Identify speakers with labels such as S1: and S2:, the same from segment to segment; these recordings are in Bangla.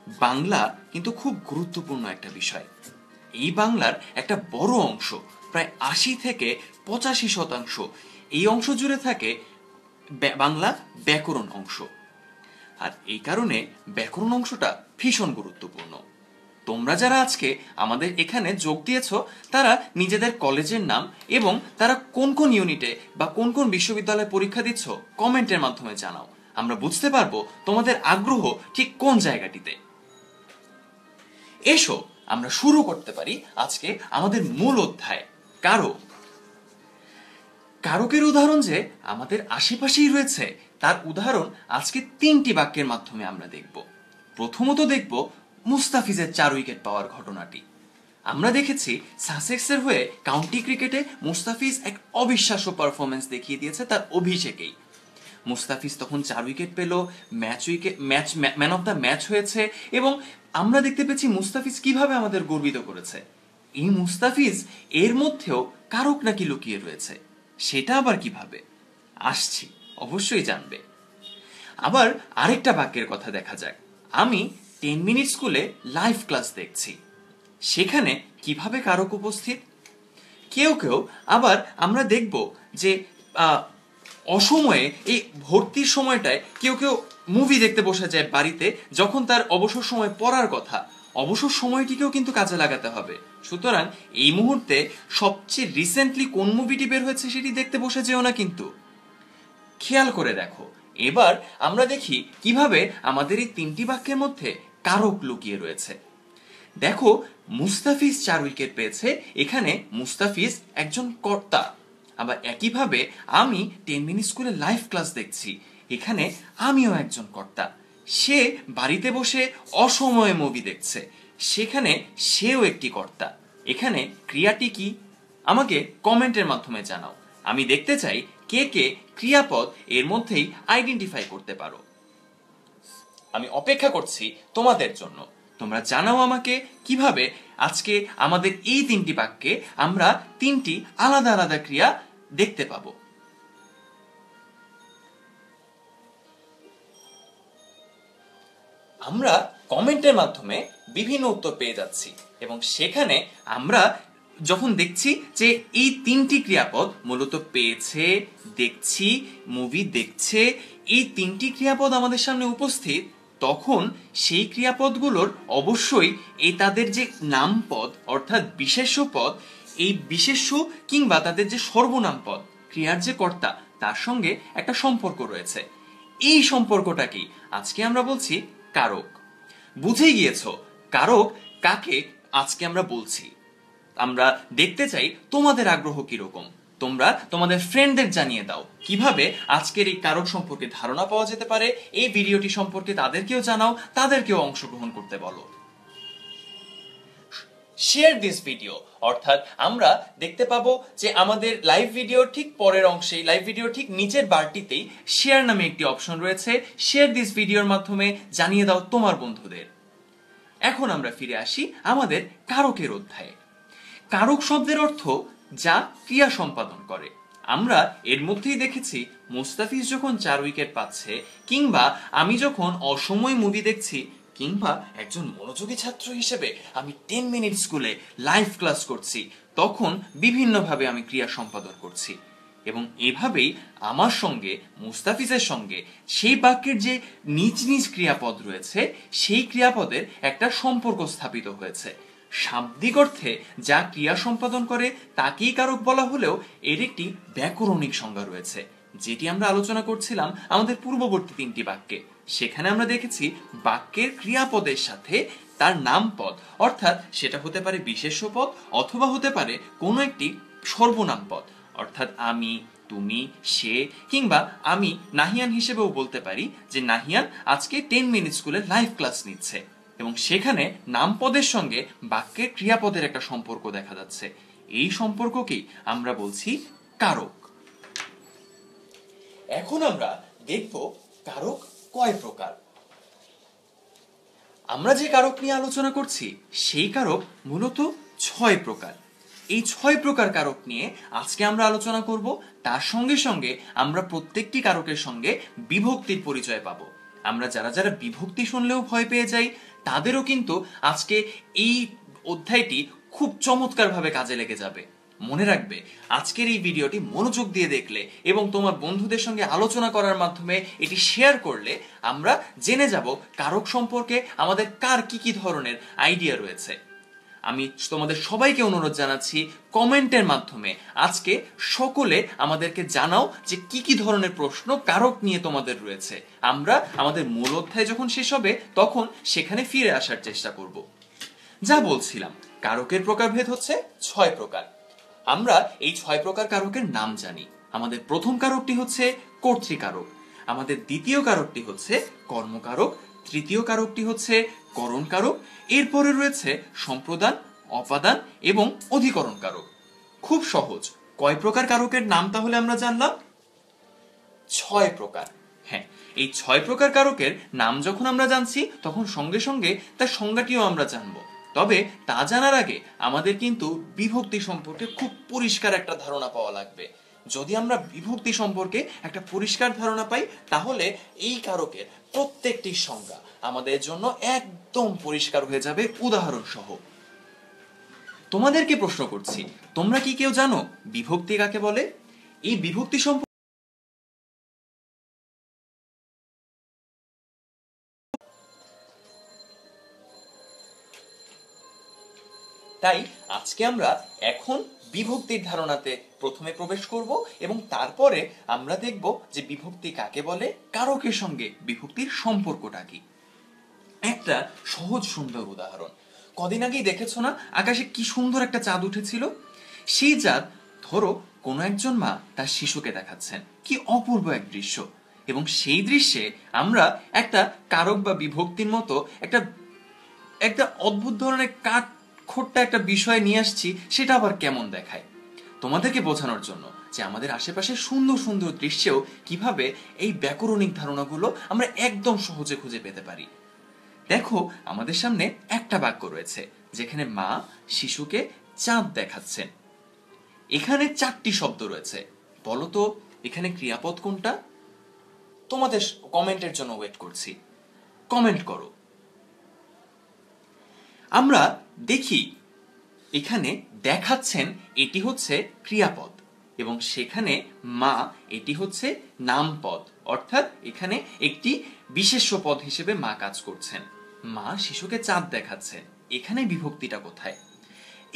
S1: বাংলা কিন্তু খুব গুরুত্বপূর্ণ একটা বিষয়। এই বাংলার একটা বড় অংশ, প্রায় 80 থেকে 85%, এই অংশ জুড়ে থাকে বাংলা ব্যাকরণ অংশ। আর এই কারণে ব্যাকরণ অংশটা ভীষণ গুরুত্বপূর্ণ। তোমরা যারা আজকে আমাদের এখানে যোগ দিয়েছ, তারা নিজেদের কলেজের নাম এবং তারা কোন কোন ইউনিটে বা কোন কোন বিশ্ববিদ্যালয়ে পরীক্ষা দিচ্ছ কমেন্টের মাধ্যমে জানাও। আমরা বুঝতে পারবো তোমাদের আগ্রহ ঠিক কোন জায়গাটিতে। এসো আমরা শুরু করতে পারি আজকে আমাদের মূল অধ্যায়, কারক। কারকের উদাহরণ যে আমাদের আশেপাশেই রয়েছে, তার উদাহরণ আজকে 3টি বাক্যের মাধ্যমে আমরা দেখব। প্রথমত দেখব মুস্তাফিজের 4 উইকেট পাওয়ার ঘটনাটি। আমরা দেখেছি সাসেক্সের হয়ে কাউন্টি ক্রিকেটে মুস্তাফিজ এক অবিশ্বাস্য পারফরমেন্স দেখিয়ে দিয়েছে তার অভিষেকেই। মুস্তাফিজ তখন 4 উইকেট পেল, ম্যান অফ দ্য ম্যাচ হয়েছে, এবং আমরা দেখতে পেয়েছি মুস্তাফিজ কিভাবে আমাদের গর্বিত করেছে। এই মুস্তাফিজ এর মধ্যেও কারক নাকি লুকিয়ে রয়েছে, সেটা আবার কিভাবে আসছি অবশ্যই জানবে। আবার আরেকটা বাক্যের কথা দেখা যাক। আমি 10 মিনিট স্কুলে লাইভ ক্লাস দেখছি, সেখানে কিভাবে কারক উপস্থিত। কেউ কেউ আবার আমরা দেখব যে অসময়ে এই ভর্তির সময়টায় কেউ কেউ মুভি দেখতে বসে যায় বাড়িতে, যখন তার অবসর সময় পড়ার কথা। অবসর সময়টিকেও কিন্তু কাজে লাগাতে হবে। সুতরাং এই মুহূর্তে সবচেয়ে রিসেন্টলি কোন মুভিটি বের হয়েছে সেটি দেখতে বসে যেও না কিন্তু, খেয়াল করে দেখো। এবার আমরা দেখি কিভাবে আমাদের এই 3টি বাক্যের মধ্যে কারক লুকিয়ে রয়েছে। দেখো, মুস্তাফিজ 4 উইকেট পেয়েছে, এখানে মুস্তাফিজ একজন কর্তা। আবার একইভাবে আমি 10 মিনিট স্কুলে লাইভ ক্লাস দেখছি, এখানে আমিও একজন কর্তা। সে বাড়িতে বসে অসময়ে মুভি দেখছে, সেখানে সেও একটি কর্তা। এখানে ক্রিয়াটি কি আমাকে কমেন্টের মাধ্যমে জানাও। আমি দেখতে চাই কে কে ক্রিয়াপদ এর মধ্যেই আইডেন্টিফাই করতে পারো। আমি অপেক্ষা করছি তোমাদের জন্য। তোমরা জানাও আমাকে কিভাবে আজকে আমাদের এই 3টি বাক্যে আমরা 3টি আলাদা আলাদা ক্রিয়া দেখতে পাবো। আমরা কমেন্টের মাধ্যমে বিভিন্ন উত্তর পেয়ে যাচ্ছি, এবং সেখানে আমরা যখন দেখছি যে এই 3টি ক্রিয়াপদ মূলত পেয়েছে, দেখছি, মুভি দেখছে, এই 3টি ক্রিয়াপদ আমাদের সামনে উপস্থিত, তখন সেই ক্রিয়াপদগুলোর অবশ্যই এই তাদের যে নামপদ অর্থাৎ বিশেষ্য পদ, এই বিশেষ্য কিংবা তাদের যে সর্বনাম পদ, ক্রিয়ার যে কর্তা, তার সঙ্গে একটা সম্পর্ক রয়েছে। এই সম্পর্কটাকেই আজকে আমরা বলছি কারক। বুঝে গিয়েছো কারক কাকে আজকে আমরা বলছি। আমরা দেখতে চাই তোমাদের আগ্রহ কিরকম। তোমরা তোমাদের ফ্রেন্ডদের জানিয়ে দাও কিভাবে আজকের এই কারক সম্পর্কে ধারণা পাওয়া যেতে পারে। এই ভিডিওটি সম্পর্কে তাদেরকেও জানাও, তাদেরকেও অংশগ্রহণ করতে বলো। শেয়ার দিস ভিডিও, অর্থাৎ আমরা দেখতে পাবো যে আমাদের লাইভ ভিডিও ঠিক পরের অংশে, লাইভ ভিডিও ঠিক নিচের বারটিতেই শেয়ার নামে একটি অপশন রয়েছে। শেয়ার দিস ভিডিওর মাধ্যমে জানিয়ে দাও তোমার বন্ধুদের। এখন আমরা ফিরে আসি আমাদের কারকের অধ্যায়ে। কারক শব্দের অর্থ যা ক্রিয়া সম্পাদন করে। আমরা এর মধ্যেই দেখেছি মুস্তাফিজ যখন 4 উইকেট পাচ্ছে, কিংবা আমি যখন অসময় মুভি দেখছি, কিংবা একজন মনোযোগী ছাত্র হিসেবে আমি 10 মিনিট স্কুলে লাইভ ক্লাস করছি, তখন বিভিন্নভাবে আমি ক্রিয়া সম্পাদন করছি। এবং এভাবেই আমার সঙ্গে মুস্তাফিজের সঙ্গে সেই বাক্যের যে নিজ নিজ ক্রিয়াপদ রয়েছে, সেই ক্রিয়াপদের একটা সম্পর্ক স্থাপিত হয়েছে। শাব্দিক অর্থে যা ক্রিয়া সম্পাদন করে তাকেই কারক বলা হলেও এর একটি ব্যাকরণিক সংজ্ঞা রয়েছে, যেটি আমরা আলোচনা করছিলাম আমাদের পূর্ববর্তী 3টি বাক্যে। সেখানে আমরা দেখেছি বাক্যের ক্রিয়াপদের সাথে তার নামপদ, অর্থাৎ সেটা হতে পারে বিশেষ্য পদ অথবা হতে পারে কোনো একটি সর্বনাম পদ, অর্থাৎ আমি, তুমি, সে, কিংবা আমি নাহিয়ান হিসেবেও বলতে পারি যে নাহিয়ান আজকে 10 মিনিট স্কুলে লাইভ ক্লাস নিচ্ছে, এবং সেখানে নামপদের সঙ্গে বাক্যের ক্রিয়াপদের একটা সম্পর্ক দেখা যাচ্ছে। এই সম্পর্ককেই আমরা বলছি কারক। এখন আমরা দেখব কারক কয় প্রকার। আমরা যে কারক নিয়ে আলোচনা করছি সেই কারক মূলত 6 প্রকার। এই 6 প্রকার কারক নিয়ে আজকে আমরা আলোচনা করব। তার সঙ্গে সঙ্গে আমরা প্রত্যেকটি কারকের সঙ্গে বিভক্তির পরিচয় পাবো। আমরা যারা যারা বিভক্তি শুনলেও ভয় পেয়ে যাই, তাদেরও কিন্তু আজকে এই অধ্যায়টি খুব চমৎকারভাবে কাজে লেগে যাবে। মনে রাখবে, আজকের এই ভিডিওটি মনোযোগ দিয়ে দেখলে এবং তোমার বন্ধুদের সঙ্গে আলোচনা করার মাধ্যমে এটি শেয়ার করলে আমরা জেনে যাব কারক সম্পর্কে আমাদের কার কি কি ধরনের আইডিয়া রয়েছে। আমি তোমাদের সবাইকে অনুরোধ জানাচ্ছি কমেন্টের মাধ্যমে আজকে সকলে আমাদেরকে জানাও যে কি কি ধরনের প্রশ্ন কারক নিয়ে তোমাদের রয়েছে। আমরা আমাদের মূল অধ্যায় যখন শেষ হবে তখন সেখানে ফিরে আসার চেষ্টা করব। যা বলছিলাম, কারকের প্রকারভেদ হচ্ছে 6 প্রকার। আমরা এই 6 প্রকার কারকের নাম জানি। আমাদের প্রথম কারকটি হচ্ছে কর্তৃকারক, আমাদের দ্বিতীয় কারকটি হচ্ছে কর্মকারক, তৃতীয় কারকটি হচ্ছে করণ কারক, এরপরে রয়েছে সম্প্রদান, অপাদান এবং অধিকরণ কারক। খুব সহজ। কয় প্রকার কারকের নাম তাহলে আমরা জানলাম? 6 প্রকার। হ্যাঁ, এই 6 প্রকার কারকের নাম যখন আমরা জানছি তখন সঙ্গে সঙ্গে তার সংজ্ঞাটিও আমরা জানবো। তবে তা জানার আগে আমাদের কিন্তু বিভক্তি সম্পর্কে খুব পরিষ্কার একটা ধারণা পাওয়া লাগবে। যদি আমরা বিভক্তি সম্পর্কে একটা পরিষ্কার ধারণা পাই তাহলে এই কারকের প্রত্যেকটি সংজ্ঞা আমাদের জন্য একদম পরিষ্কার হয়ে যাবে উদাহরণ সহ। তোমাদেরকে প্রশ্ন করছি, তোমরা কি কেউ জানো বিভক্তি কাকে বলে? এই বিভক্তি সম্পর্কে তাই আজকে আমরা এখন বিভক্তির ধারণাতে প্রথমে প্রবেশ করব এবং তারপরে আমরা দেখব যে বিভক্তি কাকে বলে, কারকের সঙ্গে বিভক্তির সম্পর্কটা কি। একটা সহজ সুন্দর উদাহরণ, কদিন আগেই দেখেছো না আকাশে কি সুন্দর একটা চাঁদ উঠেছিল? সেই চাঁদ, ধরো কোনো একজন মা তার শিশুকে দেখাচ্ছেন, কি অপূর্ব এক দৃশ্য, এবং সেই দৃশ্যে আমরা একটা কারক বা বিভক্তির মতো একটা একটা অদ্ভুত ধরনের কাঠখোট্টা একটা বিষয় নিয়ে আসছি, সেটা আবার কেমন দেখায়। তোমাদেরকে বোঝানোর জন্য যে আমাদের আশেপাশে সুন্দর সুন্দর দৃশ্যেও কিভাবে এই ব্যাকরণিক ধারণাগুলো আমরা একদম সহজে খুঁজে পেতে পারি। দেখো, আমাদের সামনে একটা বাক্য রয়েছে যেখানে মা শিশুকে চাঁদ দেখাচ্ছেন। এখানে 4টি শব্দ রয়েছে। বলো তো এখানে ক্রিয়াপদ কোনটা? তোমাদের কমেন্টের জন্য ওয়েট করছি, কমেন্ট করো। আমরা দেখি এখানে দেখাচ্ছেন এটি হচ্ছে ক্রিয়াপদ এবং সেখানে মা এটি হচ্ছে নামপদ, অর্থাৎ এখানে একটি বিশেষ্য পদ হিসেবে মা কাজ করছেন। মা শিশুকে চাঁদ দেখাচ্ছেন, এখানে বিভক্তিটা কোথায়?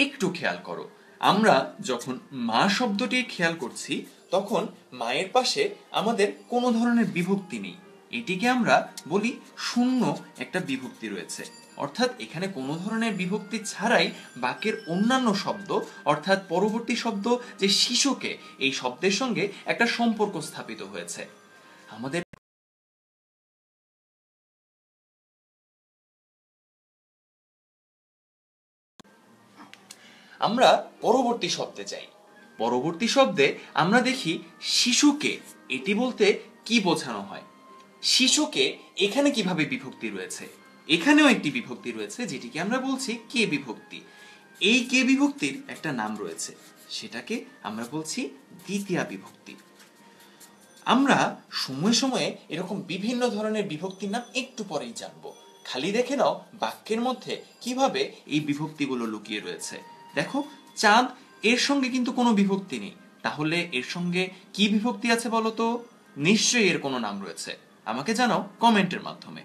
S1: একটু খেয়াল করো, আমরা যখন মা শব্দটি খেয়াল করছি তখন মায়ের পাশে আমাদের কোনো ধরনের বিভক্তি নেই। এটিকে আমরা বলি শূন্য একটা বিভক্তি রয়েছে, অর্থাৎ এখানে কোনো ধরনের বিভক্তি ছাড়াই বাক্যের অন্যান্য শব্দ অর্থাৎ পরবর্তী শব্দ যে শিশুকে, এই শব্দের সঙ্গে একটা সম্পর্ক স্থাপিত হয়েছে। আমাদের আমরা পরবর্তী শব্দে যাই। পরবর্তী শব্দে আমরা দেখি শিশুকে, এটি বলতে কি বোঝানো হয়? শিশুকে এখানে কিভাবে বিভক্তি রয়েছে? এখানেও একটি বিভক্তি রয়েছে যেটিকে আমরা বলছি কে বিভক্তি। এই কে বিভক্তির একটা নাম রয়েছে, সেটাকে আমরা বলছি দ্বিতীয়া বিভক্তি। আমরা সময়ে সময়ে এরকম বিভিন্ন ধরনের বিভক্তির নাম একটু পরেই জানবো। খালি দেখে নাও বাক্যের মধ্যে কিভাবে এই বিভক্তিগুলো লুকিয়ে রয়েছে। দেখো, চাঁদ, এর সঙ্গে কিন্তু কোনো বিভক্তি নেই, তাহলে এর সঙ্গে কি বিভক্তি আছে বলো তো? নিশ্চয়ই এর কোনো নাম রয়েছে, আমাকে জানাও কমেন্টের মাধ্যমে।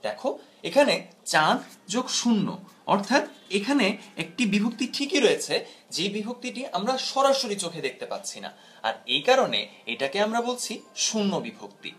S1: দেখো, এখানে চাঁদ যোগ শূন্য, অর্থাৎ এখানে একটি বিভক্তি ঠিকই রয়েছে, যে বিভক্তিটি আমরা সরাসরি চোখে দেখতে পাচ্ছি না, আর এই কারণে এটাকে আমরা বলছি শূন্য বিভক্তি।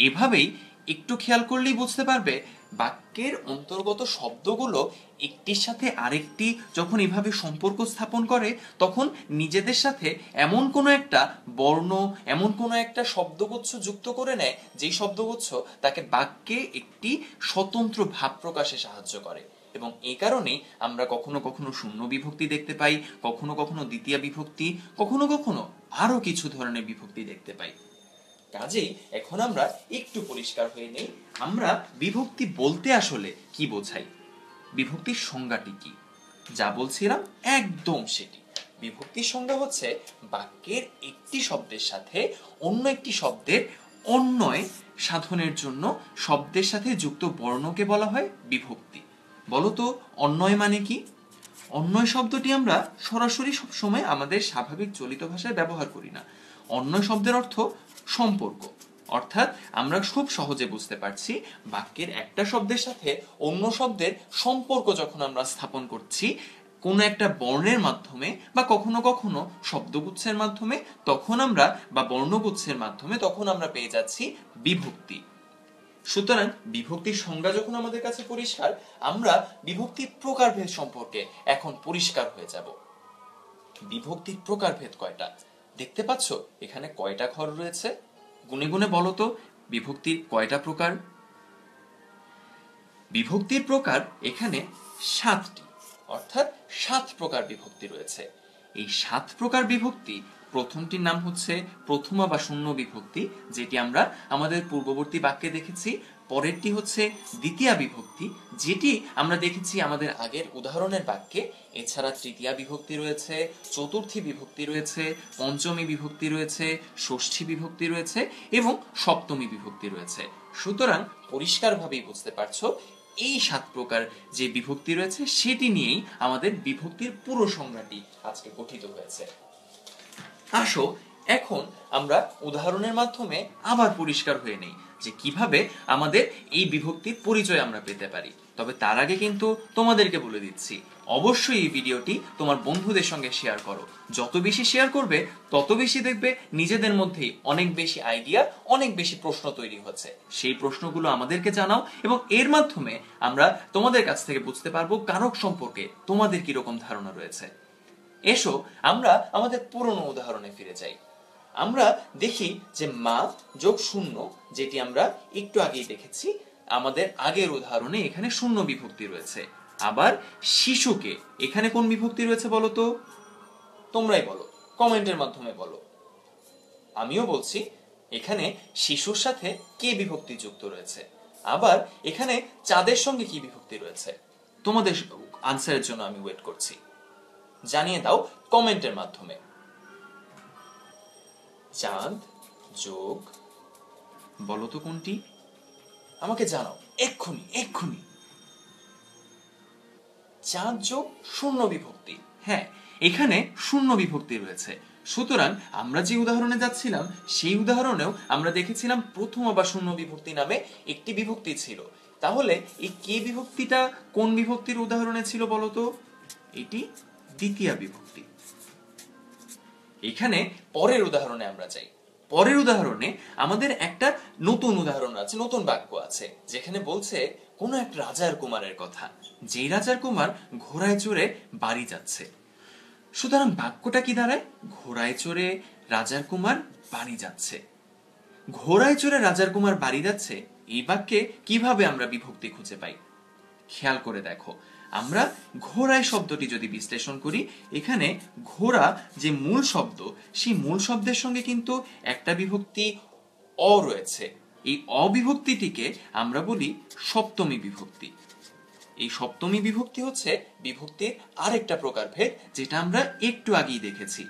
S1: এভাবেই একটু খেয়াল করলেই বুঝতে পারবে বাক্যের অন্তর্গত শব্দগুলো একটির সাথে আরেকটি যখন এভাবে সম্পর্ক স্থাপন করে তখন নিজেদের সাথে এমন কোনো একটা বর্ণ, এমন কোনো একটা শব্দগুচ্ছ যুক্ত করে নেয় যেই শব্দগুচ্ছ তাকে বাক্যে একটি স্বতন্ত্র ভাব প্রকাশে সাহায্য করে। এবং এই কারণেই আমরা কখনো কখনো শূন্য বিভক্তি দেখতে পাই, কখনো কখনো দ্বিতীয় বিভক্তি, কখনো কখনো আরো কিছু ধরনের বিভক্তি দেখতে পাই। কাজেই এখন আমরা একটু পরিষ্কার হয়ে নেই, আমরা বিভক্তি বলতে আসলে কি বোঝাই, বিভক্তির সংজ্ঞাটি কি। যা বলছিলাম একদম সেটি। বিভক্তির সংজ্ঞা হচ্ছে বাক্যের একটি শব্দের সাথে অন্য একটি শব্দের অন্বয় সাধনের জন্য শব্দের সাথে যুক্ত বর্ণকে বলা হয় বিভক্তি। বলতো অন্বয় মানে কি? অন্বয় শব্দটি আমরা সরাসরি সবসময় আমাদের স্বাভাবিক চলিত ভাষায় ব্যবহার করি না। অন্বয় শব্দের অর্থ সম্পর্ক, অর্থাৎ আমরা খুব সহজে বুঝতে পারছি বাক্যের একটা শব্দের সাথে অন্য শব্দের সম্পর্ক যখন আমরা স্থাপন করছি কোনো একটা বর্ণের মাধ্যমে বা কখনো কখনো শব্দগুচ্ছের মাধ্যমে, তখন আমরা বা বর্ণগুচ্ছের মাধ্যমে তখন আমরা পেয়ে যাচ্ছি বিভক্তি। সুতরাং বিভক্তির সংজ্ঞা যখন আমাদের কাছে পরিষ্কার, আমরা বিভক্তির প্রকারভেদ সম্পর্কে এখন পরিষ্কার হয়ে যাব। বিভক্তির প্রকারভেদ কয়টা দেখতে পাচ্ছ? এখানে কয়টা ঘর রয়েছে? গুনে গুনে বলো তো বিভক্তির কয়টা প্রকার? বিভক্তির প্রকার এখানে 7টি, অর্থাৎ 7 প্রকার বিভক্তি রয়েছে। এই 7 প্রকার বিভক্তি, প্রথমটির নাম হচ্ছে প্রথমা বা শূন্য বিভক্তি, যেটি আমরা আমাদের পূর্ববর্তী বাক্যে দেখেছি। পরেরটি হচ্ছে দ্বিতীয়া বিভক্তি, যেটি আমরা দেখেছি আমাদের আগের উদাহরণের বাক্যে। এছাড়া তৃতীয়া বিভক্তি রয়েছে, চতুর্থী বিভক্তি রয়েছে, পঞ্চমী বিভক্তি রয়েছে, ষষ্ঠী বিভক্তি রয়েছে এবং সপ্তমী বিভক্তি রয়েছে। সুতরাং পরিষ্কারভাবেই বুঝতে পারছো এই 7 প্রকার যে বিভক্তি রয়েছে সেটি নিয়েই আমাদের বিভক্তির পুরো সংজ্ঞাটি আজকে গঠিত হয়েছে। আসো এখন আমরা উদাহরণের মাধ্যমে আবার পরিষ্কার হয়ে নেই যে কিভাবে আমাদের এই বিভক্তির পরিচয় আমরা পেতে পারি। তবে তার আগে কিন্তু তোমাদেরকে বলে দিচ্ছি, অবশ্যই এই ভিডিওটি তোমার বন্ধুদের সঙ্গে শেয়ার করো। যত বেশি শেয়ার করবে তত বেশি দেখবে নিজেদের মধ্যেই অনেক বেশি আইডিয়া, অনেক বেশি প্রশ্ন তৈরি হচ্ছে। সেই প্রশ্নগুলো আমাদেরকে জানাও এবং এর মাধ্যমে আমরা তোমাদের কাছ থেকে বুঝতে পারবো কারক সম্পর্কে তোমাদের কিরকম ধারণা রয়েছে। এসো আমরা আমাদের পুরনো উদাহরণে ফিরে যাই। আমরা দেখি যে মা যোগ শূন্য, যেটি আমরা একটু আগেই দেখেছি, আমাদের আগের উদাহরণে এখানে শূন্য বিভক্তি রয়েছে। আবার শিশুকে এখানে কোন বিভক্তি রয়েছে বলো তো? তোমরাই বলো, কমেন্টের মাধ্যমে বলো। আমিও বলছি, এখানে শিশুর সাথে কে বিভক্তি যুক্ত রয়েছে। আবার এখানে চাঁদের সঙ্গে কি বিভক্তি রয়েছে? তোমাদের আনসারের জন্য আমি ওয়েট করছি, জানিয়ে দাও কমেন্টের মাধ্যমে। চাঁদ যোগ, বলো তো কোনটি? আমাকে জানাও এক্ষুনি এক্ষুনি। চাঁদ যোগ শূন্য বিভক্তি, হ্যাঁ এখানে শূন্য বিভক্তি রয়েছে। সুতরাং আমরা যে উদাহরণে যাচ্ছিলাম সেই উদাহরণেও আমরা দেখেছিলাম প্রথম বা শূন্য বিভক্তি নামে একটি বিভক্তি ছিল। তাহলে এই কে বিভক্তিটা কোন বিভক্তির উদাহরণে ছিল বলতো? এটি দ্বিতীয়া বিভক্তি। এখানে পরের উদাহরণে আমরা যাই। পরের উদাহরণে আমাদের একটা নতুন উদাহরণ আছে, নতুন বাক্য আছে, যেখানে বলছে কোন এক রাজার কুমারের কথা, যেই রাজার কুমার ঘোড়ায় চড়ে বাড়ি যাচ্ছে। সুতরাং বাক্যটা কি দাঁড়ায়? ঘোড়ায় চড়ে রাজার কুমার বাড়ি যাচ্ছে। ঘোড়ায় চড়ে রাজার কুমার বাড়ি যাচ্ছে, এই বাক্যে কিভাবে আমরা বিভক্তি খুঁজে পাই? খেয়াল করে দেখো, আমরা ঘোড়ায় শব্দটি যদি বিশ্লেষণ করি, এখানে ঘোড়া যে মূল শব্দ, সেই মূল শব্দের সঙ্গে কিন্তু একটা বিভক্তি অ রয়েছে। এই অবিভক্তিটিকে আমরা বলি সপ্তমী বিভক্তি। এই সপ্তমী বিভক্তি হচ্ছে বিভক্তির আরেকটা প্রকারভেদ, যেটা আমরা একটু আগেই দেখেছি।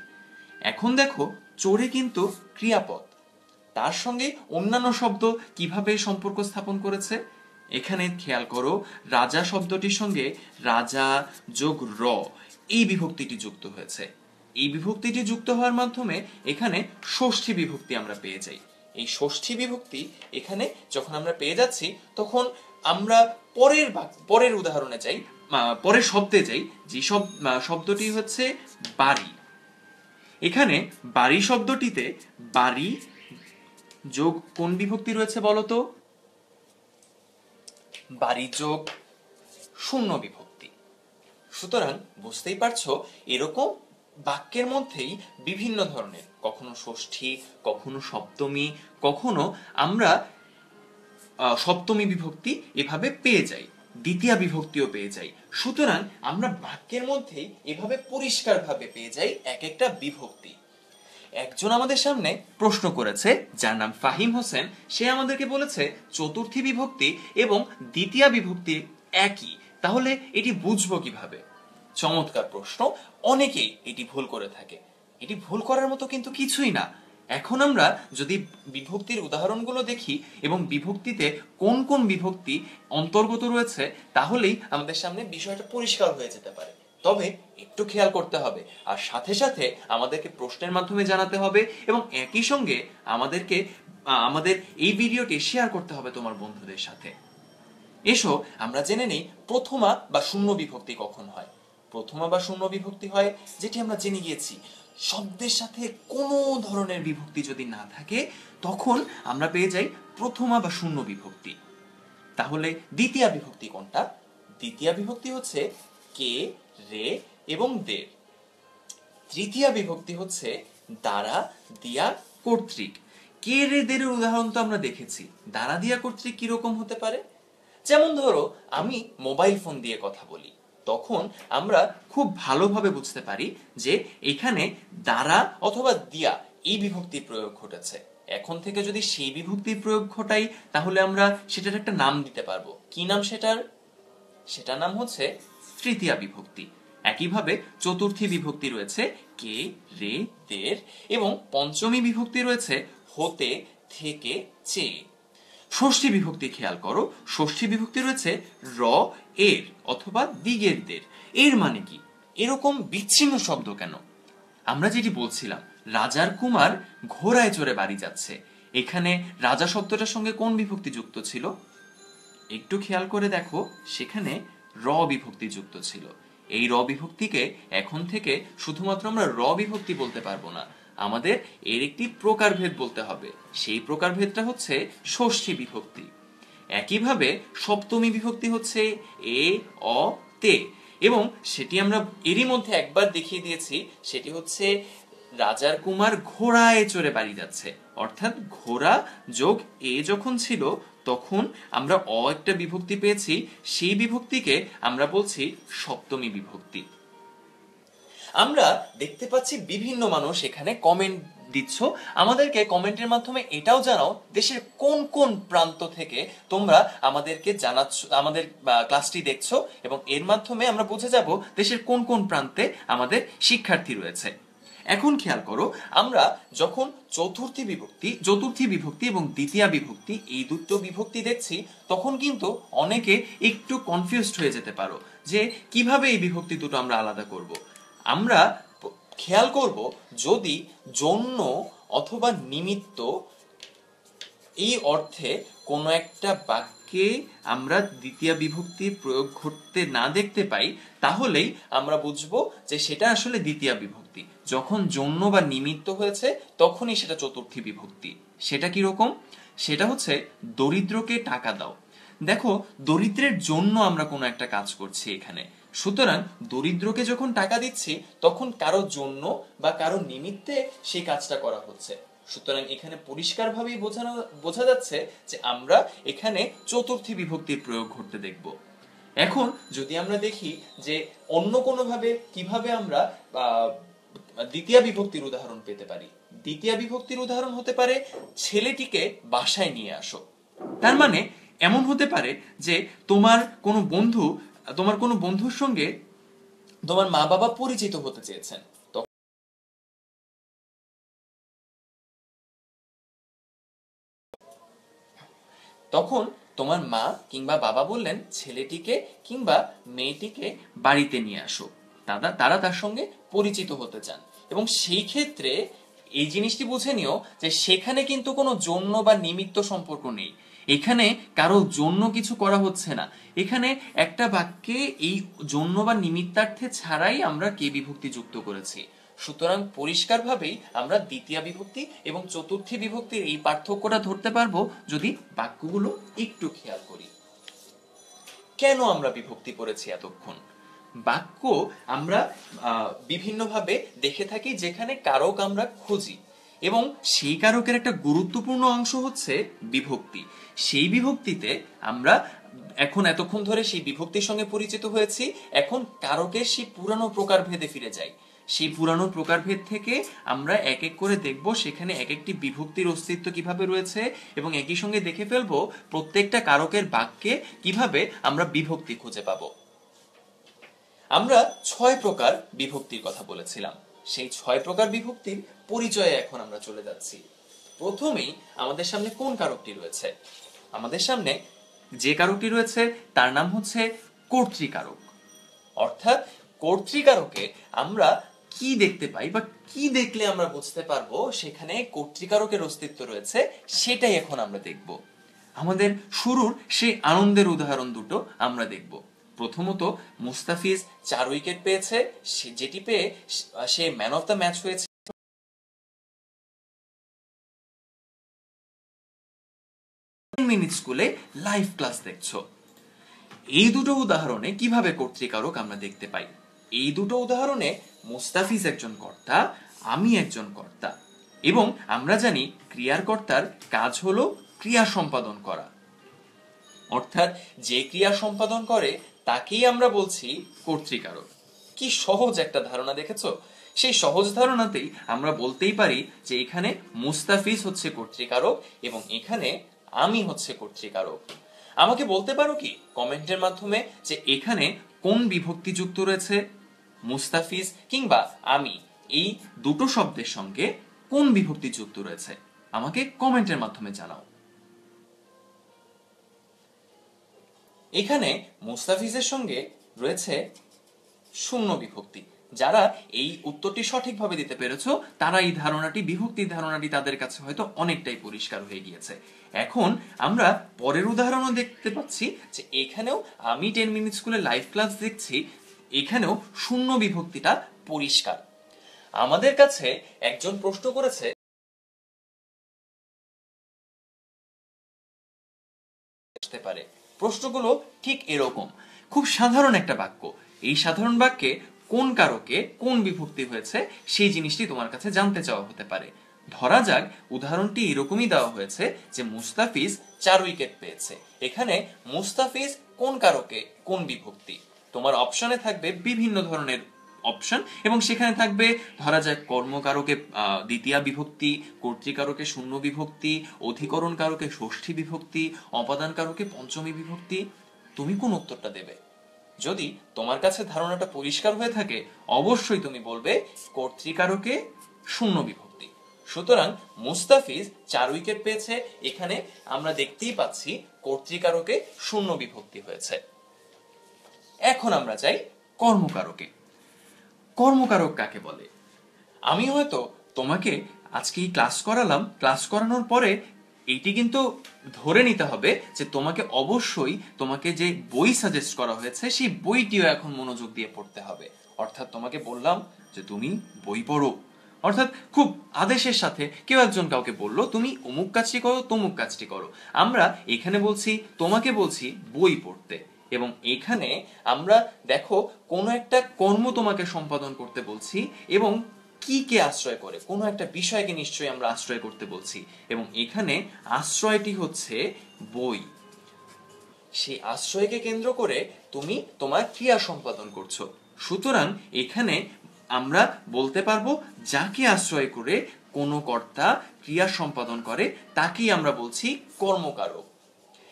S1: এখন দেখো চড়ে কিন্তু ক্রিয়াপদ, তার সঙ্গে অন্যান্য শব্দ কিভাবে সম্পর্ক স্থাপন করেছে। এখানে খেয়াল করো, রাজা শব্দটির সঙ্গে রাজা যোগ র, এই বিভক্তিটি যুক্ত হয়েছে। এই বিভক্তিটি যুক্ত হওয়ার মাধ্যমে এখানে ষষ্ঠী বিভক্তি আমরা পেয়ে যাই। এই ষষ্ঠী বিভক্তি এখানে যখন আমরা পেয়ে যাচ্ছি, তখন আমরা পরের উদাহরণে যাই, পরের শব্দে যাই, যে শব্দটি হচ্ছে বাড়ি। এখানে বাড়ি শব্দটিতে বাড়ি যোগ কোন বিভক্তি রয়েছে বলতো? বাড়ি যোগ শূন্য বিভক্তি। সুতরাং বুঝতেই পারছো, এরকম বাক্যের মধ্যেই বিভিন্ন ধরনের, কখনো ষষ্ঠী, কখনো সপ্তমী, কখনো আমরা সপ্তমী বিভক্তি এভাবে পেয়ে যাই, দ্বিতীয় বিভক্তিও পেয়ে যাই। সুতরাং আমরা বাক্যের মধ্যেই এভাবে পরিষ্কারভাবে পেয়ে যাই এক একটা বিভক্তি। একজন আমাদের সামনে প্রশ্ন করেছে, যার নাম ফাহিম হোসেন, সে আমাদেরকে বলেছে চতুর্থী বিভক্তি এবং দ্বিতীয় বিভক্তি একই, তাহলে এটি বুঝবো কিভাবে? চমৎকার প্রশ্ন। অনেকেই এটি ভুল করে থাকে। এটি ভুল করার মতো কিন্তু কিছুই না। এখন আমরা যদি বিভক্তির উদাহরণগুলো দেখি এবং বিভক্তিতে কোন কোন বিভক্তি অন্তর্গত রয়েছে, তাহলেই আমাদের সামনে বিষয়টা পরিষ্কার হয়ে যেতে পারে। তবে একটু খেয়াল করতে হবে, আর সাথে সাথে আমাদেরকে প্রশ্নের মাধ্যমে জানাতে হবে এবং একই সঙ্গে আমাদের এই ভিডিওটি শেয়ার করতে হবে তোমার বন্ধুদের সাথে। এসো আমরা জেনে নেই প্রথমা বা শূন্য বিভক্তি কখন হয়। প্রথমা বা শূন্য বিভক্তি হয় যেটি আমরা জেনে গিয়েছি, শব্দের সাথে কোনো ধরনের বিভক্তি যদি না থাকে তখন আমরা পেয়ে যাই প্রথমা বা শূন্য বিভক্তি। তাহলে দ্বিতীয়া বিভক্তি কোনটা? দ্বিতীয়া বিভক্তি হচ্ছে কে, রে এবং দের। তৃতীয়া বিভক্তি হচ্ছে দ্বারা, দিয়া, কর্তৃক। কে, রে, দের উদাহরণ তো আমরা দেখেছি। দ্বারা, দিয়া, কর্তৃক কিরকম হতে পারে? যেমন ধরো আমি মোবাইল ফোন দিয়ে কথা বলি, তখন আমরা খুব ভালোভাবে বুঝতে পারি যে এখানে দ্বারা অথবা দিয়া এই বিভক্তির প্রয়োগ ঘটেছে। এখন থেকে যদি সেই বিভক্তির প্রয়োগ ঘটাই তাহলে আমরা সেটার একটা নাম দিতে পারবো। কি নাম সেটার? সেটার নাম হচ্ছে তৃতীয়া বিভক্তি। একইভাবে চতুর্থী বিভক্তি রয়েছে কে, রে, দের এবং পঞ্চমী বিভক্তি রয়েছে হতে, থেকে, চেয়ে। ষষ্ঠী বিভক্তি খেয়াল করো, ষষ্ঠী বিভক্তি রয়েছে র, এর অথবা দিগের, দের। এর মানে কি? এরকম বিচ্ছিন্ন শব্দ কেন? আমরা যেটি বলছিলাম, রাজার কুমার ঘোড়ায় চড়ে বাড়ি যাচ্ছে, এখানে রাজা শব্দটার সঙ্গে কোন বিভক্তি যুক্ত ছিল? একটু খেয়াল করে দেখো, সেখানে র বিভক্তি যুক্ত ছিল। এই র বিভক্তিকে এখন থেকে শুধুমাত্র আমরা র বিভক্তি বলতে পারবো না, আমাদের এর একটি প্রকারভেদ বলতে হবে। সেই প্রকারভেদটা হচ্ছে ষষ্ঠী বিভক্তি। একইভাবে সপ্তমী বিভক্তি হচ্ছে এ, অ, তে এবং সেটি আমরা এরই মধ্যে একবার দেখিয়ে দিয়েছি। সেটি হচ্ছে রাজার কুমার ঘোড়ায় চড়ে বাড়ি যাচ্ছে, অর্থাৎ ঘোড়া যোগ এ যখন ছিল তখন আমরা অ একটা বিভক্তি পেয়েছি, সেই বিভক্তিকে আমরা বলছি সপ্তমী বিভক্তি। আমরা দেখতে পাচ্ছি বিভিন্ন মানুষ এখানে কমেন্ট দিচ্ছ। আমাদেরকে কমেন্টের মাধ্যমে এটাও জানাও দেশের কোন কোন প্রান্ত থেকে তোমরা আমাদেরকে জানাচ্ছ, আমাদের ক্লাসটি দেখছো, এবং এর মাধ্যমে আমরা বুঝে যাব দেশের কোন কোন প্রান্তে আমাদের শিক্ষার্থী রয়েছে। এখন খেয়াল করো, আমরা যখন চতুর্থী বিভক্তি এবং দ্বিতীয়া বিভক্তি এই দুটো বিভক্তি দেখছি, তখন কিন্তু অনেকে একটু কনফিউজড হয়ে যেতে পারো যে কিভাবে এই বিভক্তি দুটো আমরা আলাদা করব। আমরা খেয়াল করব, যদি জন্য অথবা নিমিত্ত এই অর্থে কোনো একটা বাক্যে আমরা দ্বিতীয় বিভক্তির প্রয়োগ ঘটতে না দেখতে পাই, তাহলেই আমরা বুঝবো যে সেটা আসলে দ্বিতীয় বিভক্তি। যখন জন্য বা নিমিত্ত হয়েছে তখনই সেটা চতুর্থী বিভক্তি। সেটা কি রকম? সেটা হচ্ছে দরিদ্রকে টাকা দাও। দেখো, দরিদ্রের জন্য আমরা কোনো একটা কাজ করছি এখানে, সুতরাং দরিদ্রকে যখন টাকা দিচ্ছি তখন কারো জন্য বা কারো নিমিত্তে সেই কাজটা করা হচ্ছে। সুতরাং এখানে পরিষ্কারভাবেই বোঝা যাচ্ছে যে আমরা এখানে চতুর্থী বিভক্তির প্রয়োগ ঘটতে দেখব। এখন যদি আমরা দেখি যে অন্য কোনো ভাবে কিভাবে আমরা দ্বিতীয় বিভক্তির উদাহরণ পেতে পারি। দ্বিতীয় বিভক্তির উদাহরণ হতে পারে ছেলেটিকে বাসায় নিয়ে আসো। তার মানে এমন হতে পারে যে তোমার কোনো বন্ধুর সঙ্গে তোমার মা বাবা পরিচিত হতে চেয়েছেন, তখন তোমার মা কিংবা বাবা বললেন ছেলেটিকে কিংবা মেয়েটিকে বাড়িতে নিয়ে আসো, তারা তার সঙ্গে পরিচিত হতে চান। এবং সেই ক্ষেত্রে এই জিনিসটি বুঝে নিও যে সেখানে কিন্তু কোনো জন্য বা নিমিত্ত সম্পর্ক নেই, এখানে কারো জন্য কিছু করা হচ্ছে না। এখানে একটা বাক্যে এই জন্য বা নিমিত্তার্থে ছাড়াই আমরা কে বিভক্তি যুক্ত করেছি। সুতরাং পরিষ্কারভাবেই আমরা দ্বিতীয় বিভক্তি এবং চতুর্থী বিভক্তির এই পার্থক্যটা ধরতে পারবো যদি বাক্যগুলো একটু খেয়াল করি। কেন আমরা বিভক্তি পড়েছি এতক্ষণ? বাক্য আমরা বিভিন্নভাবে দেখে থাকি যেখানে কারক আমরা খুঁজি, এবং সেই কারকের একটা গুরুত্বপূর্ণ অংশ হচ্ছে বিভক্তি। সেই বিভক্তিতে আমরা এতক্ষণ ধরে সেই বিভক্তির সঙ্গে পরিচিত হয়েছি। এখন কারকের সেই পুরানো প্রকারভেদে ফিরে যাই। সেই পুরানো প্রকারভেদ থেকে আমরা এক এক করে দেখব সেখানে এক একটি বিভক্তির অস্তিত্ব কিভাবে রয়েছে, এবং একই সঙ্গে দেখে ফেলবো প্রত্যেকটা কারকের বাক্যে কিভাবে আমরা বিভক্তি খুঁজে পাবো। আমরা 6 প্রকার বিভক্তির কথা বলেছিলাম। সেই 6 প্রকার বিভক্তির পরিচয়ে এখন আমরা চলে যাচ্ছি। প্রথমেই আমাদের সামনে কোন কারকটি রয়েছে? আমাদের সামনে যে কারকটি রয়েছে তার নাম হচ্ছে কর্তৃকারক। অর্থাৎ কর্তৃকারকে আমরা কি দেখতে পাই বা কি দেখলে আমরা বুঝতে পারবো সেখানে কর্তৃকারকের অস্তিত্ব রয়েছে, সেটাই এখন আমরা দেখব। আমাদের শুরুর সেই আনন্দের উদাহরণ দুটো আমরা দেখব। প্রথমত, মুস্তাফিজ 4 উইকেট পেয়েছে, যেটি পেয়ে সে ম্যান অফ দ্য ম্যাচ হয়েছে। মিনিট স্কুলে লাইভ ক্লাস দেখছো। এই দুটো উদাহরণে কিভাবে কর্তৃকারক আমরা দেখতে পাই? এই দুটো উদাহরণে মুস্তাফিজ একজন কর্তা, আমি একজন কর্তা, এবং আমরা জানি ক্রিয়ার কর্তার কাজ হলো ক্রিয়া সম্পাদন করা। অর্থাৎ যে ক্রিয়া সম্পাদন করে তাকেই আমরা বলছি কর্তৃকারক। কি সহজ একটা ধারণা দেখেছো? সেই সহজ ধারণাতেই আমরা বলতেই পারি যে এখানে মুস্তাফিজ হচ্ছে কর্তৃকারক এবং এখানে আমি হচ্ছে কর্তৃকারক। আমাকে বলতে পারো কি কমেন্টের মাধ্যমে যে এখানে কোন বিভক্তি যুক্ত রয়েছে? মুস্তাফিজ কিংবা আমি, এই দুটো শব্দের সঙ্গে কোন বিভক্তি যুক্ত রয়েছে? আমাকে কমেন্টের মাধ্যমে জানাও। এখানে মুস্তাফিজের সঙ্গে রয়েছে শূন্য বিভক্তি। যারা এই উত্তরটি সঠিকভাবে দিতে পেরেছো তারা এই ধারণাটি, বিভক্তির ধারণাটি তাদের কাছে হয়তো অনেকটাই পরিষ্কার হয়ে গিয়েছে। এখন আমরা পরের উদাহরণও দেখতে পাচ্ছি যে এখানেও আমি 10 মিনিট স্কুলে লাইভ ক্লাস দেখছি, এখানেও শূন্য বিভক্তিটা পরিষ্কার। আমাদের কাছে একজন প্রশ্ন করেছে, পারে প্রশ্নগুলো ঠিক এরকম, খুব সাধারণ একটা বাক্য। এই সাধারণ বাক্যে কোন কারকে কোন বিভক্তি হয়েছে সেই জিনিসটি তোমার কাছে জানতে চাওয়া হতে পারে। ধরা যাক উদাহরণটি এরকমই দেওয়া হয়েছে যে মুস্তাফিজ 4 উইকেট পেয়েছে। এখানে মুস্তাফিজ কোন কারকে কোন বিভক্তি? তোমার অপশনে থাকবে বিভিন্ন ধরনের অপশন এবং সেখানে থাকবে ধরা যায় কর্মকারকে দ্বিতীয়া বিভক্তি, কর্তৃকারকে শূন্য বিভক্তি, অধিকরণ কারকে ষষ্ঠী বিভক্তি, অপাদান কারকে পঞ্চমী বিভক্তি। তুমি কোন উত্তরটা দেবে? যদি তোমার কাছে ধারণাটা পরিষ্কার হয়ে থাকে অবশ্যই তুমি বলবে কর্তৃকারকে শূন্য বিভক্তি। সুতরাং মুস্তাফিজ 4 উইকেট পেয়েছে, এখানে আমরা দেখতেই পাচ্ছি কর্তৃকারকে শূন্য বিভক্তি হয়েছে। এখন আমরা যাই কর্মকারকে। কর্মকারক কাকে বলে? আমি হয়তো তোমাকে আজকে ক্লাস করালাম, ক্লাস করানোর পরে এইটি কিন্তু ধরে নিতে হবে যে তোমাকে অবশ্যই তোমাকে যে বই সাজেস্ট করা হয়েছে সেই বইটিও এখন মনোযোগ দিয়ে পড়তে হবে। অর্থাৎ তোমাকে বললাম যে তুমি বই পড়ো, অর্থাৎ খুব আদেশের সাথে কেউ একজন কাউকে বললো তুমি অমুক কাজটি করো, তমুক কাজটি করো। আমরা এখানে বলছি, তোমাকে বলছি বই পড়তে, এবং এখানে আমরা দেখো কোনো একটা কর্ম তোমাকে সম্পাদন করতে বলছি এবং কি কে আশ্রয় করে, কোনো একটা বিষয়কে নিশ্চয়ই আমরা আশ্রয় করতে বলছি, এবং এখানে আশ্রয়টি হচ্ছে বই। সেই আশ্রয়কে কেন্দ্র করে তুমি তোমার ক্রিয়া সম্পাদন করছো। সুতরাং এখানে আমরা বলতে পারবো যাকে আশ্রয় করে কোনো কর্তা ক্রিয়া সম্পাদন করে তাকেই আমরা বলছি কর্মকারক।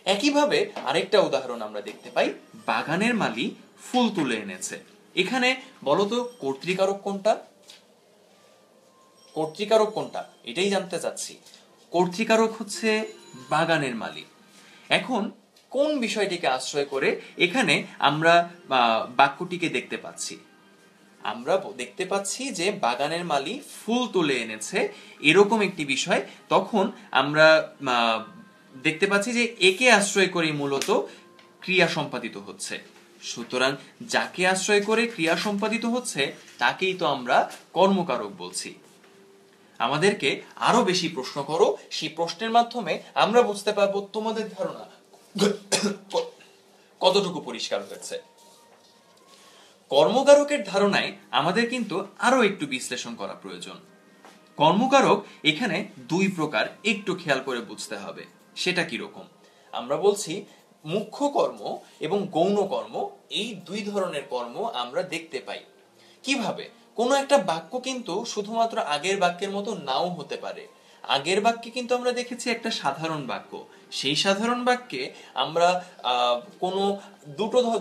S1: একইভাবে আরেকটা উদাহরণ আমরা দেখতে পাই, বাগানের মালি ফুল তুলে এনেছে। এখানে বলতো কর্তৃকারক কোনটা? কর্তৃকারক কোনটা এটাই জানতে চাচ্ছি। কর্তৃকারক হচ্ছে বাগানের মালি। এখন কোন বিষয়টিকে আশ্রয় করে এখানে আমরা বাক্যটিকে দেখতে পাচ্ছি? আমরা দেখতে পাচ্ছি যে বাগানের মালি ফুল তুলে এনেছে, এরকম একটি বিষয়। তখন আমরা দেখতে পাচ্ছি যে একে আশ্রয় করে মূলত ক্রিয়া সম্পাদিত হচ্ছে। সুতরাং যাকে আশ্রয় করে ক্রিয়া সম্পাদিত হচ্ছে তাকেই তো আমরা কর্মকারক বলছি। আমাদেরকে আরো বেশি প্রশ্ন করো, সেই প্রশ্নের মাধ্যমে আমরা বুঝতে পারবো তোমাদের ধারণা কতটুকু পরিষ্কার হয়েছে। কর্মকারকের ধারণায় আমাদের কিন্তু আরো একটু বিশ্লেষণ করা প্রয়োজন। কর্মকারক এখানে 2 প্রকার, একটু খেয়াল করে বুঝতে হবে। সেটা কি রকম? আমরা বলছি মুখ্য কর্ম এবং গৌণ কর্ম, এই 2 ধরনের কর্ম আমরা দেখতে পাই। কিভাবে? কোনো একটা বাক্য কিন্তু শুধুমাত্র আগের বাক্যের মতো নাও হতে পারে। আগের বাক্যে কিন্তু আমরা দেখেছি একটা সাধারণ বাক্য, সেই সাধারণ বাক্যে আমরা কোনো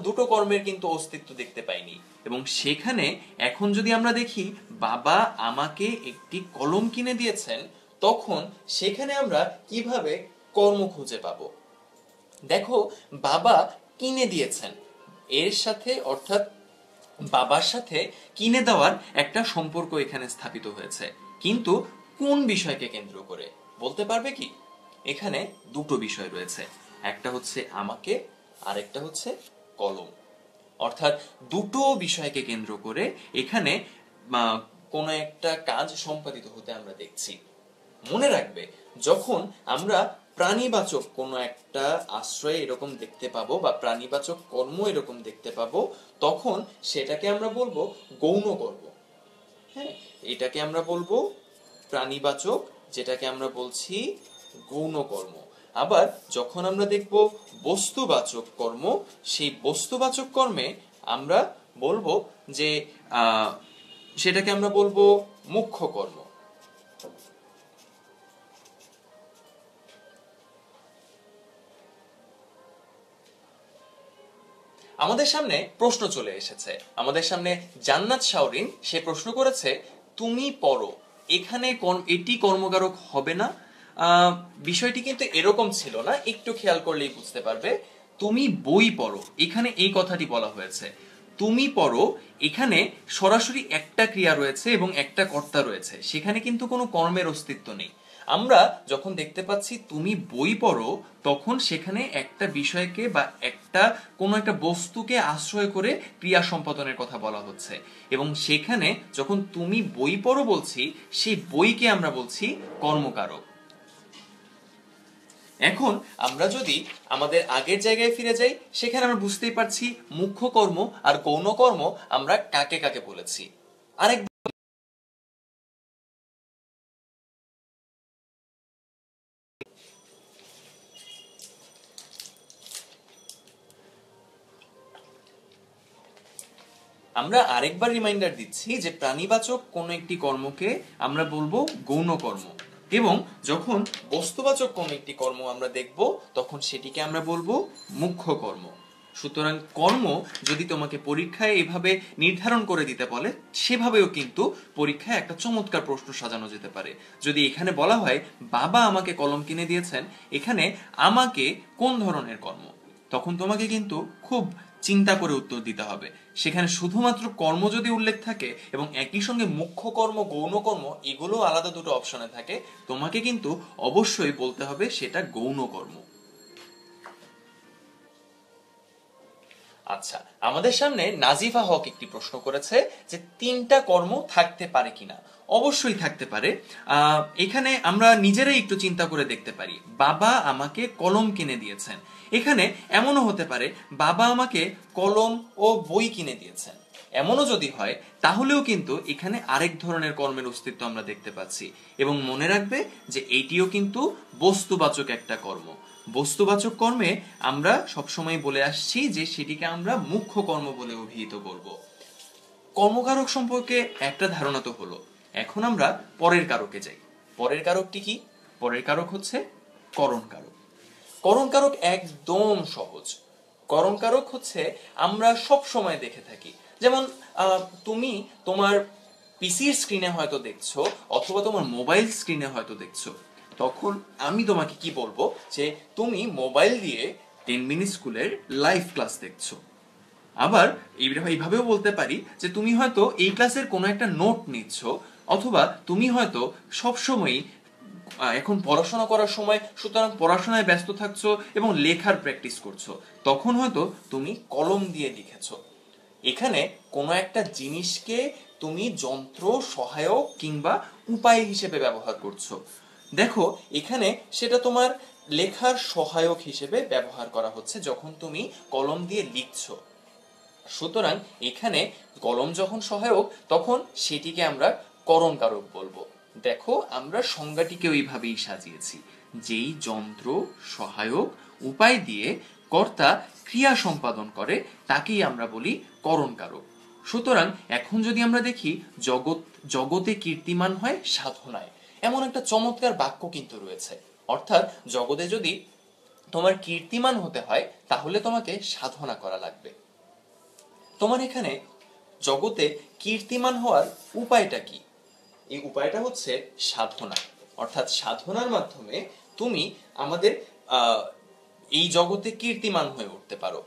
S1: দুটো কর্মের কিন্তু অস্তিত্ব দেখতে পাইনি, এবং সেখানে এখন যদি আমরা দেখি বাবা আমাকে একটি কলম কিনে দিয়েছেন, তখন সেখানে আমরা কিভাবে কর্ম খুঁজে পাবো। দেখো, বাবা কিনে দিয়েছেন, এর সাথে অর্থাৎ বাবার সাথে কিনে দেওয়ার একটা সম্পর্ক এখানে স্থাপিত হয়েছে, কিন্তু কোন বিষয়কে কেন্দ্র করে বলতে পারবে কি? এখানে দুটো বিষয় রয়েছে, একটা হচ্ছে আমাকে, আর একটা হচ্ছে কলম। অর্থাৎ দুটো বিষয়কে কেন্দ্র করে এখানে কোন একটা কাজ সম্পাদিত হতে আমরা দেখছি। মনে রাখবে, যখন আমরা প্রাণীবাচক কোনো একটা আশ্রয় এরকম দেখতে পাবো বা প্রাণীবাচক কর্ম এরকম দেখতে পাবো, তখন সেটাকে আমরা বলবো গৌণ কর্ম। হ্যাঁ, এটাকে আমরা বলবো প্রাণীবাচক, যেটাকে আমরা বলছি গৌণ কর্ম। আবার যখন আমরা দেখব বস্তুবাচক কর্ম, সেই বস্তুবাচক কর্মে আমরা বলবো যে সেটাকে আমরা বলবো মুখ্য কর্ম। আমাদের সামনে প্রশ্ন চলে এসেছে, আমাদের সামনে জান্নাত শাওরিন সে প্রশ্ন করেছে, তুমি পড়ো, এখানে এটি কর্মকারক হবে না? বিষয়টি কিন্তু এরকম ছিল না, একটু খেয়াল করলেই বুঝতে পারবে। তুমি বই পড়ো, এখানে এই কথাটি বলা হয়েছে। তুমি পড়ো, এখানে সরাসরি একটা ক্রিয়া রয়েছে এবং একটা কর্তা রয়েছে, সেখানে কিন্তু কোনো কর্মের অস্তিত্ব নেই। আমরা যখন দেখতে পাচ্ছি তুমি বই পড়ো, তখন সেখানে একটা বিষয়কে বা কোনো একটা বস্তুকে আশ্রয় করে ক্রিয়া সম্পাদনের কথা বলা হচ্ছে, এবং সেখানে যখন তুমি বই পড়ো বলছি, সেই বইকে আমরা বলছি কর্মকারক। এখন আমরা যদি আমাদের আগের জায়গায় ফিরে যাই, সেখানে আমরা বুঝতেই পারছি মুখ্য কর্ম আর গৌণ কর্ম আমরা কাকে কাকে বলেছি। আরেক আমরা আরেকবার রিমাইন্ডার দিচ্ছি যে প্রাণীবাচক কোন একটি কর্মকে আমরা বলবো গৌণ কর্ম, এবং যখন বস্তুবাচক কোন একটি কর্ম আমরা দেখব, তখন সেটিকে আমরা বলবো মুখ্য কর্ম। সুতরাং কর্ম যদি তোমাকে পরীক্ষায় এভাবে নির্ধারণ করে দিতে বলে, সেভাবেও কিন্তু পরীক্ষায় একটা চমৎকার প্রশ্ন সাজানো যেতে পারে। যদি এখানে বলা হয় বাবা আমাকে কলম কিনে দিয়েছেন, এখানে আমাকে কোন ধরনের কর্ম, তখন তোমাকে কিন্তু খুব চিন্তা করে উত্তর দিতে হবে। সেখানে শুধুমাত্র কর্ম যদি উল্লেখ থাকে এবং একই সঙ্গে মুখ্য কর্ম, গৌণ কর্ম, এগুলো আলাদা দুটো অপশনে থাকে, তোমাকে কিন্তু অবশ্যই বলতে হবে সেটা গৌণ কর্ম। আচ্ছা, আমাদের সামনে নাজিফা হক একটি প্রশ্ন করেছে যে তিনটা কর্ম থাকতে পারে কিনা। অবশ্যই থাকতে পারে। এখানে আমরা নিজেরাই একটু চিন্তা করে দেখতে পারি, বাবা আমাকে কলম কিনে দিয়েছেন, এখানে এমনও হতে পারে বাবা আমাকে কলম ও বই কিনে দিয়েছেন। এমনও যদি হয়, তাহলেও কিন্তু এখানে আরেক ধরনের কর্মের অস্তিত্ব আমরা দেখতে পাচ্ছি, এবং মনে রাখবে যে এইটিও কিন্তু বস্তুবাচক একটা কর্ম। বস্তুবাচক কর্মে আমরা সবসময় বলে আসছি যে সেটিকে আমরা মুখ্য কর্ম বলে অভিহিত করব। কর্মকারক সম্পর্কে একটা ধারণা তো হলো, এখন আমরা পরের কারকে যাই। পরের কারকটি কি? পরের কারক হচ্ছে করণ কারক। করণ কারক একদম সহজ। করণ কারক হচ্ছে আমরা সব সময় দেখে থাকি, যেমন তুমি তোমার পিসির স্ক্রিনে হয়তো দেখছো, অথবা তোমার মোবাইল স্ক্রিনে হয়তো দেখছো, তখন আমি তোমাকে কি বলবো যে তুমি মোবাইল দিয়ে 10 মিনিট স্কুলের লাইভ ক্লাস দেখছো। আবার এইভাবেও বলতে পারি যে তুমি হয়তো এই ক্লাসের কোনো একটা নোট নিচ্ছ, অথবা তুমি হয়তো সবসময় এখন পড়াশোনা করার সময়, সুতরাং পড়াশোনায় ব্যস্ত থাকছো এবং লেখার প্র্যাকটিস করছো, তখন হয়তো তুমি কলম দিয়ে লিখেছো। এখানে কোনো একটা জিনিসকে তুমি যন্ত্র, সহায়ক কিংবা উপায় হিসেবে ব্যবহার করছো। দেখো, এখানে সেটা তোমার লেখার সহায়ক হিসেবে ব্যবহার করা হচ্ছে যখন তুমি কলম দিয়ে লিখছো। সুতরাং এখানে কলম যখন সহায়ক, তখন সেটিকে আমরা করণ কারক বলবো। দেখো, আমরা সংজ্ঞাটিকে ওইভাবেই সাজিয়েছি, যেই যন্ত্র, সহায়ক, উপায় দিয়ে কর্তা ক্রিয়া সম্পাদন করে তাকেই আমরা বলি করণ কারক। সুতরাং এখন যদি আমরা দেখি জগতে কীর্তিমান হয় সাধনায়, এমন একটা চমৎকার বাক্য কিন্তু রয়েছে। অর্থাৎ জগতে যদি তোমার কীর্তিমান হতে হয় তাহলে তোমাকে সাধনা করা লাগবে। তোমার এখানে জগতে কীর্তিমান হওয়ার উপায়টা কি? এই উপায়টা হচ্ছে সাধনা। অর্থাৎ সাধনার মাধ্যমে তুমি আমাদের এই জগতে কীর্তিমান হয়ে উঠতে পারো।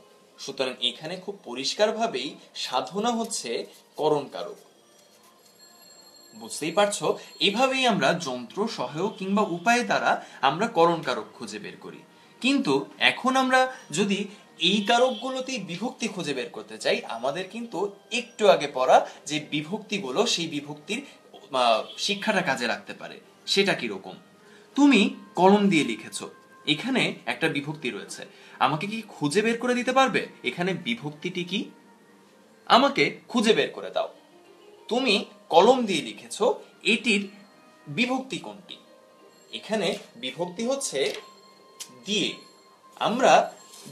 S1: সুতরাং এখানে খুব পরিষ্কারভাবেই সাধনা হচ্ছে করণকারক। বুঝতেই পারছো, এভাবেই আমরা যন্ত্র সহায়ক কিংবা উপায় দ্বারা আমরা করণকারক খুঁজে বের করি। কিন্তু এখন আমরা যদি এই কারকগুলোতেই বিভক্তি খুঁজে বের করতে চাই, আমাদের কিন্তু একটু আগে পড়া যে বিভক্তিগুলো, সেই বিভক্তির শিক্ষাটা কাজে লাগতে পারে। সেটা কিরকম? তুমি কলম দিয়ে লিখেছো, এখানে একটা বিভক্তি রয়েছে, আমাকে কি খুঁজে বের করে দিতে পারবে এখানে বিভক্তিটি কি? আমাকে খুঁজে বের করে দাও। তুমি কলম দিয়ে লিখেছো, এটির বিভক্তি কোনটি? এখানে বিভক্তি হচ্ছে দিয়ে। আমরা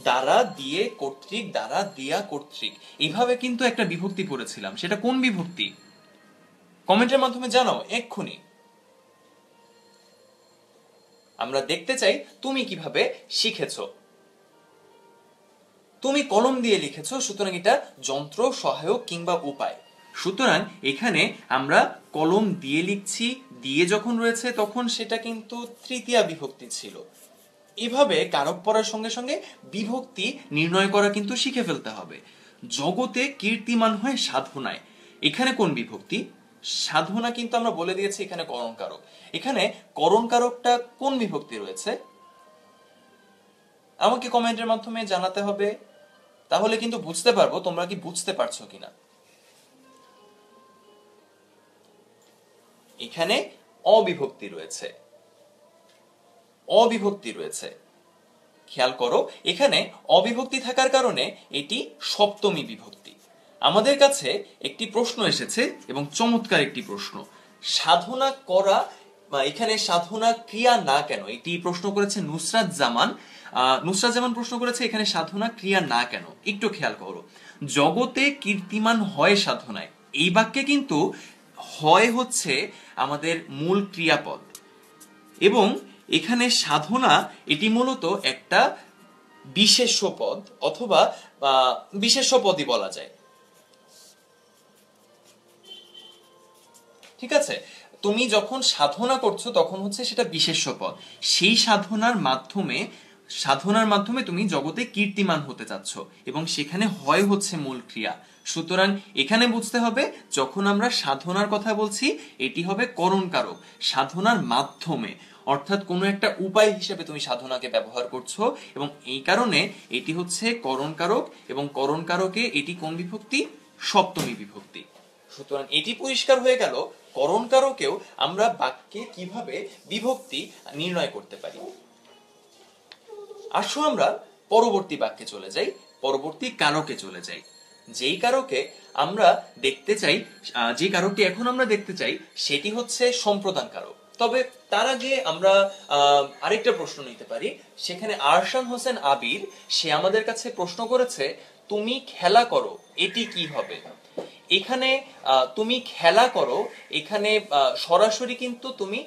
S1: দ্বারা, দিয়ে, কর্তৃক, দ্বারা, দিয়া, কর্তৃক, এইভাবে কিন্তু একটা বিভক্তি পড়েছিলাম। সেটা কোন বিভক্তি? কমেন্টের মাধ্যমে জানাও এক্ষুনি। আমরা দেখতে চাই তুমি কিভাবে শিখেছো। তুমি কলম দিয়ে লিখেছো, সুতরাং এটা যন্ত্র সহায়ক কিংবা উপায়। সুতরাং এখানে আমরা কলম দিয়ে লিখছি, দিয়ে যখন রয়েছে তখন সেটা কিন্তু তৃতীয়া বিভক্তি ছিল। এভাবে কারক পড়ার সঙ্গে সঙ্গে বিভক্তি নির্ণয় করা কিন্তু শিখে ফেলতে হবে। জগতে কীর্তিমান হয় সাধনায়, এখানে কোন বিভক্তি? সাধনা কিন্তু আমরা বলে দিয়েছি এখানে করণকারক। এখানে করণকারকটা কোন বিভক্তি রয়েছে আমাকে কমেন্টের মাধ্যমে জানাতে হবে, তাহলে কিন্তু বুঝতে পারবো তোমরা কি বুঝতে পারছো কিনা। এখানে অবিভক্তি রয়েছে, অবিভক্তি রয়েছে। খেয়াল করো, এখানে অবিভক্তি থাকার কারণে এটি সপ্তমী বিভক্তি। আমাদের কাছে একটি প্রশ্ন এসেছে এবং চমৎকার একটি প্রশ্ন, সাধনা করা এখানে সাধনা ক্রিয়া না কেন? এটি প্রশ্ন করেছে নুসরাত জামান। নুসরাত জামান প্রশ্ন করেছে এখানে সাধনা ক্রিয়া না কেন। একটু খেয়াল করো, জগতে কীর্তিমান হয় সাধনায়, এই বাক্যে কিন্তু হয় হচ্ছে আমাদের মূল ক্রিয়াপদ, এবং এখানে সাধনা এটি মূলত একটা বিশেষ্য পদ অথবা বিশেষ্য পদই বলা যায়। ঠিক আছে, তুমি যখন সাধনা করছো তখন হচ্ছে সেটা বিশেষ্য পদ। সেই সাধনার মাধ্যমে তুমি জগতে কীর্তিমান হতে চাচ্ছ এবং সেখানে হয় হচ্ছে মূল ক্রিয়া। সুতরাং এখানে বুঝতে হবে যখন আমরা সাধনার কথা বলছি এটি হবে করণকারক, সাধনার মাধ্যমে, অর্থাৎ কোনো একটা উপায় হিসেবে তুমি সাধনাকে ব্যবহার করছো এবং এই কারণে এটি হচ্ছে করণকারক, এবং করণকারকে এটি কোন বিভক্তি? সপ্তমী বিভক্তি। সুতরাং এটি পরিষ্কার হয়ে গেল করণকারকেও আমরা বাক্যে কিভাবে বিভক্তি নির্ণয় করতে পারি। আসো আমরা পরবর্তী বাক্যে চলে যাই, পরবর্তী কারকে চলে যাই। যেই কারকে আমরা দেখতে চাই, যে কারকটি এখন আমরা দেখতে চাই সেটি হচ্ছে সম্প্রদান কারক। তবে তার আগে আমরা আরেকটা প্রশ্ন নিতে পারি। সেখানে আরশান হোসেন আবির সে আমাদের কাছে প্রশ্ন করেছে, তুমি খেলা করো, এটি কি হবে? এখানে তুমি খেলা করো, এখানে সরাসরি কিন্তু তুমি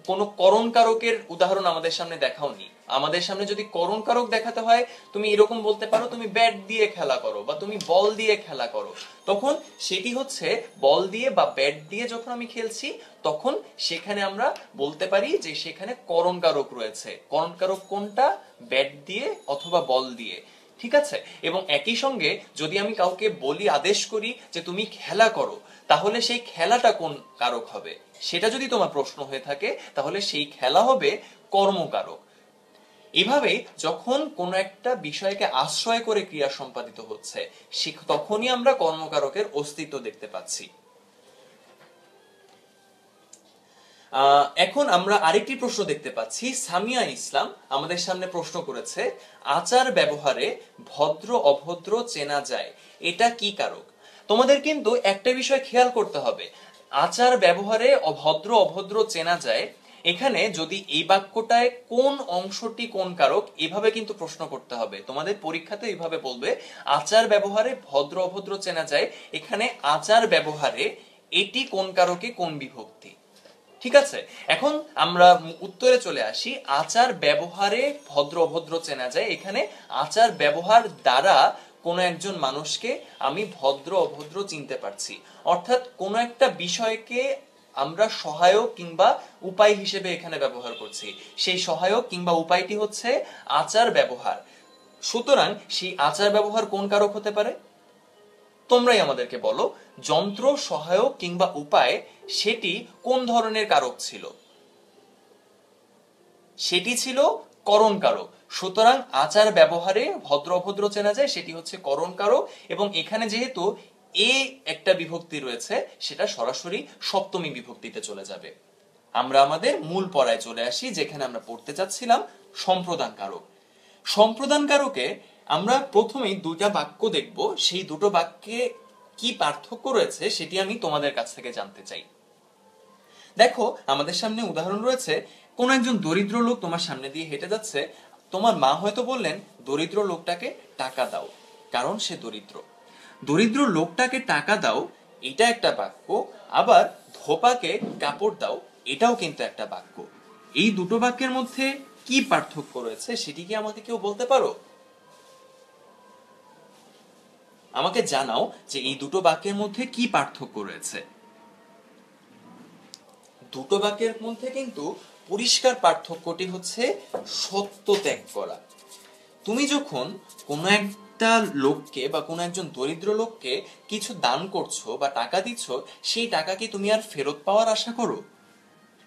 S1: কোন করণকারকের উদাহরণ আমাদের সামনে দেখাওনি। আমাদের সামনে যদি করণকারক দেখাতে হয় তুমি এরকম বলতে পারো, তুমি ব্যাট দিয়ে খেলা করো বা তুমি বল দিয়ে খেলা করো। তখন সেটি হচ্ছে বল দিয়ে বা ব্যাট দিয়ে যখন আমি খেলছি তখন সেখানে আমরা বলতে পারি যে সেখানে করণকারক রয়েছে। করণকারক কোনটা? ব্যাট দিয়ে অথবা বল দিয়ে। ঠিক আছে, এবং একই সঙ্গে যদি আমি কাউকে বলি, আদেশ করি যে তুমি খেলা করো, তাহলে সেই খেলাটা কোন কারক হবে? সেটা যদি তোমার প্রশ্ন হয়ে থাকে তাহলে সেই খেলা হবে কর্মকারক। এভাবে যখন কোন একটা বিষয়কে আশ্রয় করে ক্রিয়া সম্পাদিত হচ্ছে তখনই আমরা কর্মকারকের অস্তিত্ব দেখতে পাচ্ছি। এখন আমরা আরেকটি প্রশ্ন দেখতে পাচ্ছি। সামিয়া ইসলাম আমাদের সামনে প্রশ্ন করেছে, আচার ব্যবহারে ভদ্র অভদ্র চেনা যায়, এটা কি কারক? তোমাদের কিন্তু একটা বিষয় খেয়াল করতে হবে, আচার ব্যবহারে ভদ্র অভদ্র চেনা যায়, এখানে যদি এই বাক্যটায় কোন অংশটি কোন কারক এভাবে কিন্তু প্রশ্ন করতে হবে। তোমাদের পরীক্ষাতে এইভাবে বলবে, আচার ব্যবহারে ভদ্র অভদ্র চেনা যায়, এখানে আচার ব্যবহারে এটি কোন কারকে কোন বিভক্তি। ঠিক আছে, এখন আমরা উত্তরে চলে আসি। আচার ব্যবহারে ভদ্র অভদ্র চেনা যায়। এখানে আচার ব্যবহার দ্বারা কোনো একজন মানুষকে আমি ভদ্র অভদ্র চিনতে পারছি, অর্থাৎ কোনো একটা বিষয়কে আমরা সহায়ক কিংবা উপায় হিসেবে এখানে ব্যবহার করছি। সেই সহায়ক কিংবা উপায়টি হচ্ছে আচার ব্যবহার। সুতরাং সেই আচার ব্যবহার কোন কারক হতে পারে? তোমরাই আমাদেরকে বলো, যন্ত্র, সহায়ক কিংবা উপায় সেটি কোন ধরনের কারক ছিল? সেটি ছিল করণ কারক। সুতরাং আচার ব্যবহারে ভদ্র অভদ্র চেনা যায়, সেটি হচ্ছে করণ কারক। এবং এখানে যেহেতু এ একটা বিভক্তি রয়েছে, সেটা সরাসরি সপ্তমী বিভক্তিতে চলে যাবে। আমরা আমাদের মূল পড়ায় চলে আসি, যেখানে আমরা পড়তে চাচ্ছিলাম সম্প্রদান কারক। সম্প্রদান কারকে আমরা প্রথমেই দুটা বাক্য দেখব, সেই দুটো বাক্যে কি পার্থক্য রয়েছে সেটি আমি তোমাদের কাছ থেকে জানতে চাই। দেখো, আমাদের সামনে উদাহরণ রয়েছে, কোন একজন দরিদ্র লোক তোমার সামনে দিয়ে হেঁটে যাচ্ছে। তোমার মা হয়তো বললেন, দরিদ্র লোকটাকে টাকা দাও, কারণ সে দরিদ্র। দরিদ্র লোকটাকে টাকা দাও, এটা একটা বাক্য। আবার ধোপাকে কাপড় দাও, এটাও কিন্তু একটা বাক্য। এই দুটো বাক্যের মধ্যে কি পার্থক্য রয়েছে সেটি কি আমাকে কেউ বলতে পারো? আমাকে জানাও যে এই দুটো বাক্যের মধ্যে কি পার্থক্য রয়েছে। দুটো বাক্যের মধ্যে কিন্তু পরিষ্কার পার্থক্যটি হচ্ছে সত্য ত্যাগ করা। তুমি যখন কোনো একটা লোককে বা কোনো একজন দরিদ্র লোককে কিছু দান করছো বা টাকা দিচ্ছ, সেই টাকা কি তুমি আর ফেরত পাওয়ার আশা করো?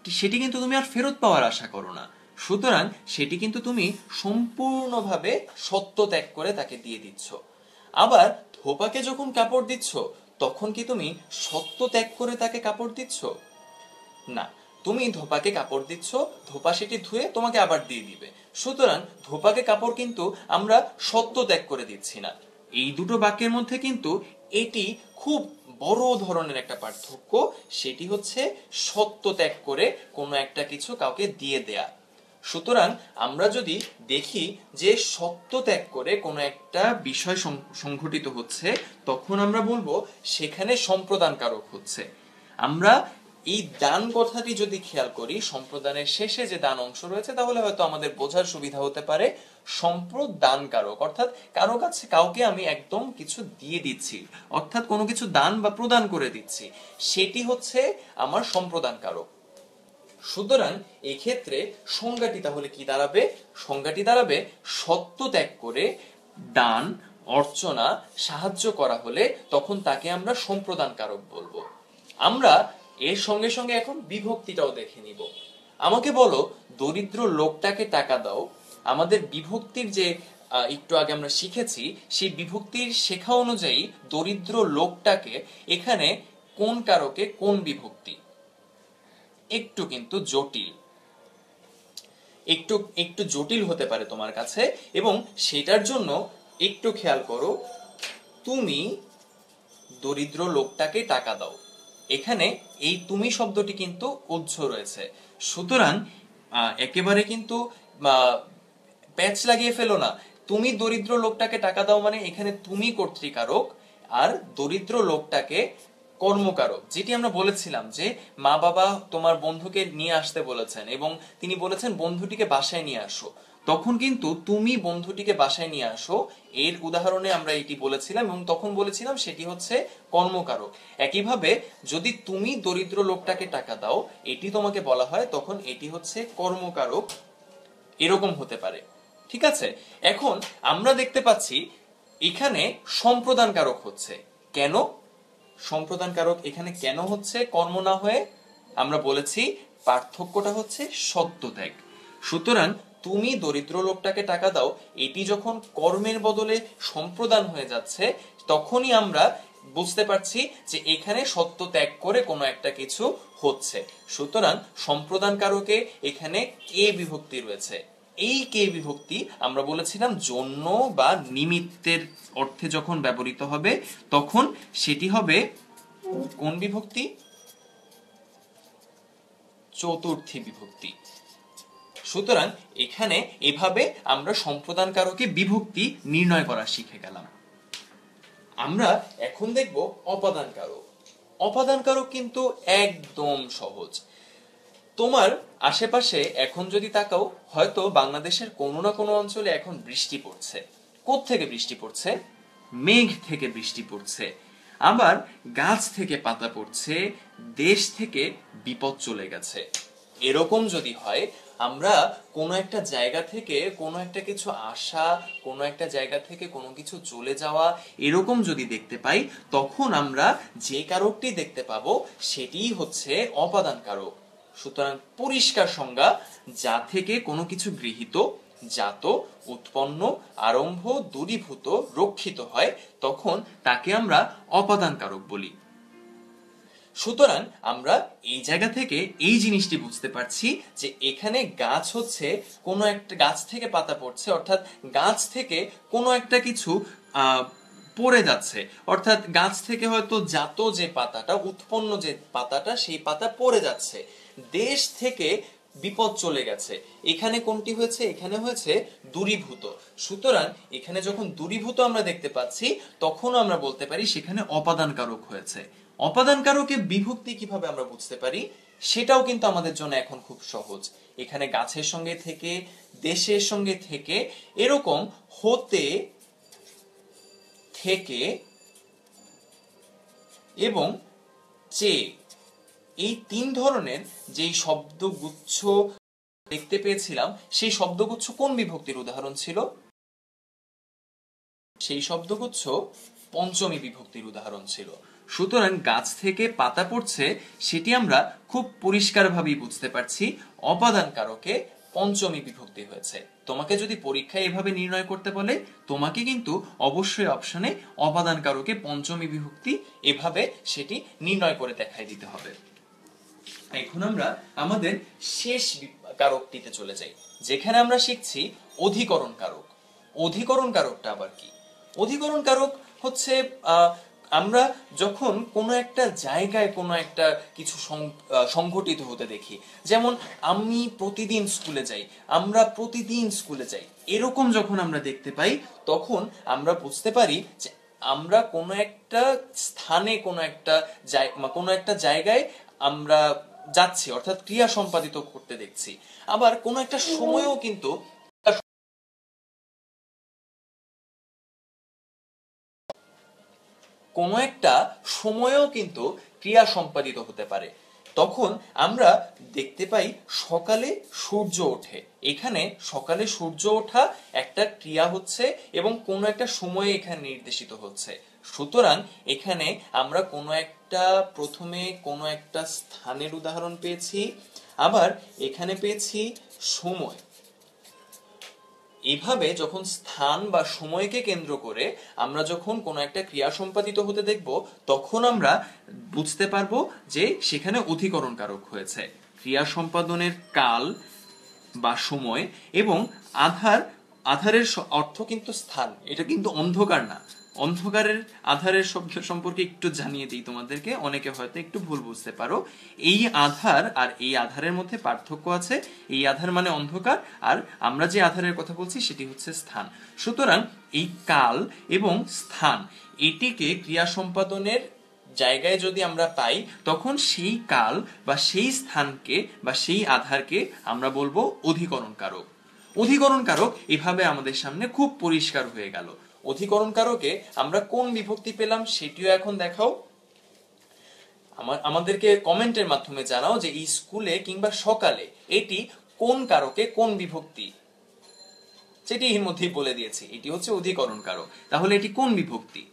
S1: সেটি কিন্তু তুমি আর ফেরত পাওয়ার আশা করো না। সুতরাং সেটি কিন্তু তুমি সম্পূর্ণভাবে সত্য ত্যাগ করে তাকে দিয়ে দিচ্ছ। আবার ধোপাকে যখন কাপড় দিচ্ছ, তখন কি তুমি সত্য ত্যাগ করে তাকে কাপড় দিচ্ছ? না, তুমি ধোপাকে কাপড় দিচ্ছ, ধোপা সেটি ধুয়ে তোমাকে আবার দিয়ে দিবে। সুতরাং ধোপাকে কাপড় কিন্তু আমরা সত্য ত্যাগ করে দিচ্ছি না। এই দুটো বাক্যের মধ্যে কিন্তু এটি খুব বড় ধরনের একটা পার্থক্য, সেটি হচ্ছে সত্য ত্যাগ করে কোনো একটা কিছু কাউকে দিয়ে দেয়া। সুতরাং আমরা যদি দেখি যে সত্য ত্যাগ করে কোনো একটা বিষয় সংঘটিত হচ্ছে, তখন আমরা বলবো সেখানে সম্প্রদান কারক হচ্ছে। আমরা এই দান কথাটি যদি খেয়াল করি, সম্প্রদানের শেষে যে দান অংশ রয়েছে, তাহলে হয়তো আমাদের বোঝার সুবিধা হতে পারে সম্প্রদান কারক, অর্থাৎ কারো কাছে কাউকে আমি একদম কিছু দিয়ে দিচ্ছি, অর্থাৎ কোনো কিছু দান বা প্রদান করে দিচ্ছি, সেটি হচ্ছে আমার সম্প্রদান কারক। সুতরাং এই ক্ষেত্রে সংজ্ঞাটি তাহলে কি দাঁড়াবে? সংজ্ঞাটি দাঁড়াবে সত্য ত্যাগ করে দান, অর্চনা, সাহায্য করা হলে তখন তাকে আমরা সম্প্রদান কারক বলবো। আমরা এর সঙ্গে সঙ্গে এখন বিভক্তিটাও দেখে নিব। আমাকে বলো, দরিদ্র লোকটাকে টাকা দাও। আমাদের বিভক্তির যে একটু আগে আমরা শিখেছি, সেই বিভক্তির শেখা অনুযায়ী দরিদ্র লোকটাকে এখানে কোন কারকে কোন বিভক্তি? একটু কিন্তু জটিল, একটু একটু জটিল হতে পারে তোমার কাছে, এবং সেটার জন্য একটু খেয়াল করো, তুমি দরিদ্র লোকটাকে টাকা দাও। এখানে এই তুমি শব্দটি কিন্তু উজ্জ্ব রয়েছে। সুতরাং একেবারে কিন্তু প্যাচ লাগিয়ে ফেলো না। তুমি দরিদ্র লোকটাকে টাকা দাও মানে এখানে তুমি কর্তৃকারক, আর দরিদ্র লোকটাকে কর্মকারক। যেটি আমরা বলেছিলাম যে মা বাবা তোমার বন্ধুকে নিয়ে আসতে বলেছেন এবং তিনি বলেছেন বন্ধুটিকে বাসায় নিয়ে আসো, তখন কিন্তু তুমি বন্ধুটিকে বাসায় নিয়ে আসো, এর উদাহরণে আমরা এটি বলেছিলাম এবং তখন বলেছিলাম সেটি হচ্ছে কর্মকারক। একইভাবে যদি তুমি দরিদ্র লোকটাকে টাকা দাও, এটি তোমাকে বলা হয়, তখন এটি হচ্ছে কর্মকারক, এরকম হতে পারে। ঠিক আছে, এখন আমরা দেখতে পাচ্ছি এখানে সম্প্রদান কারক হচ্ছে। কেন সম্প্রদান কারক এখানে কেন হচ্ছে কর্ম না হয়ে? আমরা বলেছি পার্থক্যটা হচ্ছে সত্য ত্যাগ। সুতরাং তুমি দরিদ্র লোকটাকে টাকা দাও, এটি যখন কর্মের বদলে সম্প্রদান হয়ে যাচ্ছে, তখনই আমরা বুঝতে পারছি যে এখানে সত্য ত্যাগ করে কোনো একটা কিছু হচ্ছে। সুতরাং সম্প্রদান কারকে এখানে কে বিভক্তি রয়েছে। এই কে বিভক্তি আমরা বলেছিলাম জন্য বা নিমিত্তের অর্থে যখন ব্যবহৃত হবে, তখন সেটি হবে কোন বিভক্তি? চতুর্থী বিভক্তি। সুতরাং এখানে এভাবে আমরা সম্প্রদান কারকে বিভক্তি নির্ণয় করা শিখে গেলাম। আমরা এখন দেখব অপাদান কারক। অপাদান কারক কিন্তু একদম সহজ। তোমার আশেপাশে এখন যদি তাকাও, হয়তো বাংলাদেশের কোনো না কোনো অঞ্চলে এখন বৃষ্টি পড়ছে। কোত্থেকে বৃষ্টি পড়ছে? মেঘ থেকে বৃষ্টি পড়ছে। আবার গাছ থেকে পাতা পড়ছে, দেশ থেকে বিপদ চলে গেছে। এরকম যদি হয়, আমরা কোনো একটা জায়গা থেকে কোনো একটা কিছু আসা, কোনো একটা জায়গা থেকে কোনো কিছু চলে যাওয়া, এরকম যদি দেখতে পাই, তখন আমরা যে কারকটি দেখতে পাবো সেটিই হচ্ছে অপাদান কারক। সুতরাং পরিষ্কার সংজ্ঞা, যা থেকে কোনো কিছু গৃহীত, জাত, উৎপন্ন, আরম্ভ, দূরীভূত, রক্ষিত হয়, তখন তাকে আমরা অপাদান কারক বলি। সুতরাং আমরা এই জায়গা থেকে এই জিনিসটি বুঝতে পারছি যে এখানে গাছ হচ্ছে কোনো একটা, গাছ থেকে পাতা পড়ছে, অর্থাৎ গাছ থেকে কোনো একটা কিছু পড়ে যাচ্ছে, অর্থাৎ গাছ থেকে হয়তো জাত যে পাতাটা, উৎপন্ন যে পাতাটা, সেই পাতা পড়ে যাচ্ছে। দেশ থেকে বিপদ চলে গেছে, এখানে কোনটি হয়েছে? এখানে হয়েছে দূরীভূত। সুতরাং এখানে যখন দূরীভূত আমরা দেখতে পাচ্ছি, তখন আমরা বলতে পারি সেখানে অপাদান কারক হয়েছে। অপাদান কারকে বিভক্তি কিভাবে আমরা বুঝতে পারি, সেটাও কিন্তু আমাদের জন্য এখন খুব সহজ। এখানে গাছের সঙ্গে থেকে, দেশের সঙ্গে থেকে, এরকম হতে, থেকে এবং চেয়ে, এই তিন ধরনের যেই শব্দগুচ্ছ দেখতে পেয়েছিলাম, সেই শব্দগুচ্ছ কোন বিভক্তির উদাহরণ ছিল? সেই শব্দগুচ্ছ পঞ্চমী বিভক্তির উদাহরণ ছিল। সুতরাং গাছ থেকে পাতা পড়ছে, সেটি আমরা খুব পরিষ্কারভাবেই বুঝতে পারছি অপাদান কারকে পঞ্চমী বিভক্তি হয়েছে। তোমাকে যদি পরীক্ষায় এভাবে নির্ণয় করতে বলে, তোমাকে কিন্তু অবশ্যই অপশনে অপাদান কারকে পঞ্চমী বিভক্তি এভাবে সেটি নির্ণয় করে দেখাই দিতে হবে। এখন আমরা আমাদের শেষ কারকটিতে চলে যাই, যেখানে আমরা শিখছি অধিকরণ কারক। অধিকরণ কারকটা আবার কি? অধিকরণ কারক হচ্ছে আমরা যখন কোনো একটা জায়গায় কোনো একটা কিছু সংঘটিত হতে দেখি, যেমন আমি প্রতিদিন স্কুলে যাই, আমরা প্রতিদিন স্কুলে যাই, এরকম যখন আমরা দেখতে পাই, তখন আমরা বুঝতে পারি যে আমরা কোনো একটা স্থানে, কোনো একটা জায়গায় আমরা যাচ্ছি, অর্থাৎ ক্রিয়া সম্পাদিত করতে দেখছি। আবার কোনো একটা সময়ও কিন্তু কোনো একটা সময়েও কিন্তু ক্রিয়া সম্পাদিত হতে পারে। তখন আমরা দেখতে পাই সকালে সূর্য ওঠে, এখানে সকালে সূর্য ওঠা একটা ক্রিয়া হচ্ছে এবং কোনো একটা সময়ে এখানে নির্দেশিত হচ্ছে। সুতরাং এখানে আমরা প্রথমে কোনো একটা স্থানের উদাহরণ পেয়েছি, আবার এখানে পেয়েছি সময়। এইভাবে যখন স্থান বা সময়কে কেন্দ্র করে আমরা যখন কোনো একটা ক্রিয়া সম্পাদিত হতে দেখব, তখন আমরা বুঝতে পারবো যে সেখানে অধিকরণ কারক হয়েছে। ক্রিয়া সম্পাদনের কাল বা সময় এবং আধারের অর্থ কিন্তু স্থান, এটা কিন্তু অন্ধকার না। অন্ধকারের আধারের শব্দ সম্পর্কে একটু জানিয়ে দিই তোমাদেরকে, অনেকে হয়তো একটু ভুল বুঝতে পারো। এই আধার আর এই আধারের মধ্যে পার্থক্য আছে। এই আধার মানে অন্ধকার, আর আমরা যে আধারের কথা বলছি সেটি হচ্ছে স্থান। সুতরাং এই কাল এবং স্থান, এটিকে ক্রিয়া সম্পাদনের জায়গায় যদি আমরা পাই, তখন সেই কাল বা সেই স্থানকে বা সেই আধারকে আমরা বলবো অধিকরণ কারক। অধিকরণ কারক এভাবে আমাদের সামনে খুব পরিষ্কার হয়ে গেল। অধিকরণ কারকে আমরা কোন বিভক্তি পেলাম সেটিও এখন দেখাও। আমাদেরকে কমেন্টের মাধ্যমে জানাও যে এই স্কুলে কিংবা সকালে এটি কোন কারকে কোন বিভক্তি, সেটি এর মধ্যেই বলে দিয়েছি, এটি হচ্ছে অধিকরণ কারক। তাহলে এটি কোন বিভক্তি?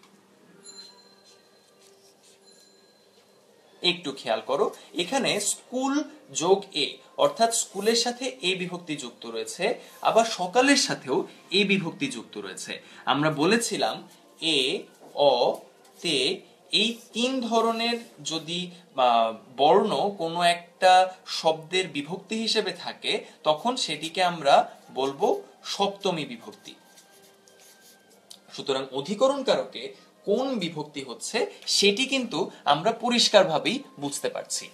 S1: একটু খেয়াল করো, এখানে স্কুল যোগ এ, অর্থাৎ স্কুলের সাথে এ বিভক্তি যুক্ত রয়েছে, আবার সকালের সাথেও এ বিভক্তি যুক্ত রয়েছে। আমরা বলেছিলাম এ, অ, তে, এই তিন ধরনের যদি বর্ণ কোনো একটা শব্দের বিভক্তি হিসেবে থাকে, তখন সেটিকে আমরা বলবো সপ্তমী বিভক্তি। সুতরাং অধিকরণ কারকে কোন বিভক্তি হচ্ছে সেটি কিন্তু আমরা পরিষ্কারভাবেই বুঝতে পারছি।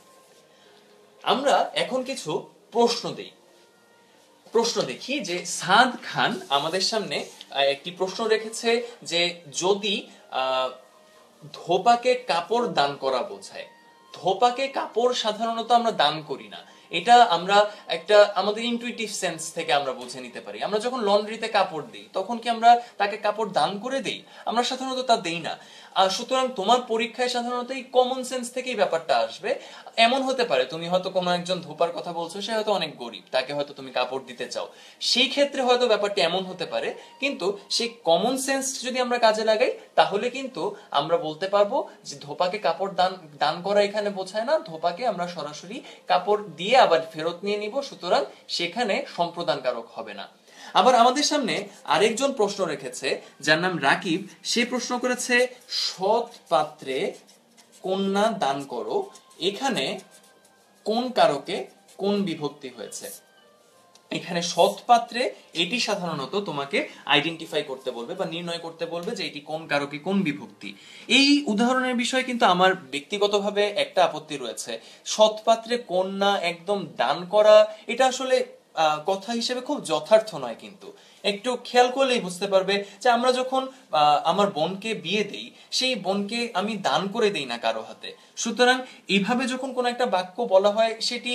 S1: আমরা এখন কিছু প্রশ্ন দেখি যে সাদ খান আমাদের সামনে একটি প্রশ্ন রেখেছে যে যদি ধোপাকে কাপড় দান করা বোঝায়। ধোপাকে কাপড় সাধারণত আমরা দান করি না, এটা আমরা একটা আমাদের ইনটুইটিভ সেন্স থেকে আমরা বুঝে নিতে পারি। আমরা যখন লন্ড্রিতে কাপড় দিই তখন কি আমরা তাকে কাপড় দান করে দেই? আমরা সাধারণত তা দেই না। আর সুতরাং তোমার পরীক্ষায় সাধারণত এই কমন সেন্স থেকেই ব্যাপারটা আসবে। এমন হতে পারে তুমি হয়তো কোনো একজন ধোপার কথা বলছো, সে হয়তো অনেক গরিব, তাকে হয়তো তুমি কাপড় দিতে চাও, সেই ক্ষেত্রে হয়তো ব্যাপারটা এমন হতে পারে। কিন্তু সেই কমন সেন্স যদি আমরা কাজে লাগাই তাহলে কিন্তু আমরা বলতে পারবো যে ধোপাকে কাপড় দান দান করা এখানে বোঝায় না, ধোপাকে আমরা সরাসরি কাপড় দিয়ে আবার ফেরত নিয়ে নিব, সুতরাং সেখানে সম্প্রদানকারক হবে না। আবার আমাদের সামনে আরেকজন প্রশ্ন রেখেছে যার নাম রাকিব, সে প্রশ্ন করেছে সৎ পাত্রে কন্যা দান করো, এখানে কোন কারকে কোন বিভক্তি হয়েছে? এখানে সৎ পাত্রে এটি সাধারণত তোমাকে আইডেন্টিফাই করতে বলবে বা নির্ণয় করতে বলবে যে এটি কোন কারকে কোন বিভক্তি। এই উদাহরণের বিষয়ে কিন্তু আমার ব্যক্তিগতভাবে একটা আপত্তি রয়েছে। সৎ পাত্রে কন্যা একদম দান করা এটা আসলে কথা হিসেবে খুব যথার্থ নয়। কিন্তু একটু খেয়াল করলেই বুঝতে পারবে যে আমরা যখন আমার বোনকে বিয়ে দেই, সেই বোনকে আমি দান করে দেই না কারো হাতে। সুতরাং এইভাবে যখন কোন একটা বাক্য বলা হয় সেটি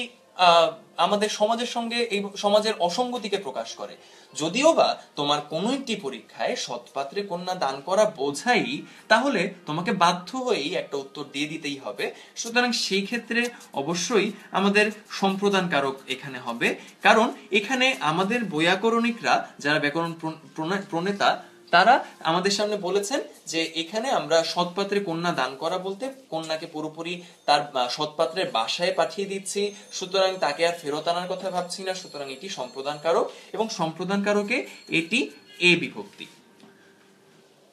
S1: আমাদের সমাজের সঙ্গে এই সমাজের অসঙ্গতিকে প্রকাশ করে। যদিও বা তোমার কোনো একটি পরীক্ষায় সৎপাত্রে কন্যা দান করা বোঝাই, তাহলে তোমাকে বাধ্য হয়েই একটা উত্তর দিয়ে দিতেই হবে। সুতরাং সেই ক্ষেত্রে অবশ্যই আমাদের সম্প্রদান কারক এখানে হবে, কারণ এখানে আমাদের বৈয়াকরণিকরা যারা ব্যাকরণ প্রণেতা তারা আমাদের সামনে বলেছেন যে এখানে আমরা সৎপাত্রে কন্যা দান করা বলতে কন্যাকে পুরোপুরি তার সৎপাত্রের বাসায় পাঠিয়ে দিচ্ছি, সুতরাং তাকে আর ফেরত আনার কথা ভাবছি না, সুতরাং এটি সম্প্রদান কারক এবং সম্প্রদান কারকে এটি এ বিভক্তি।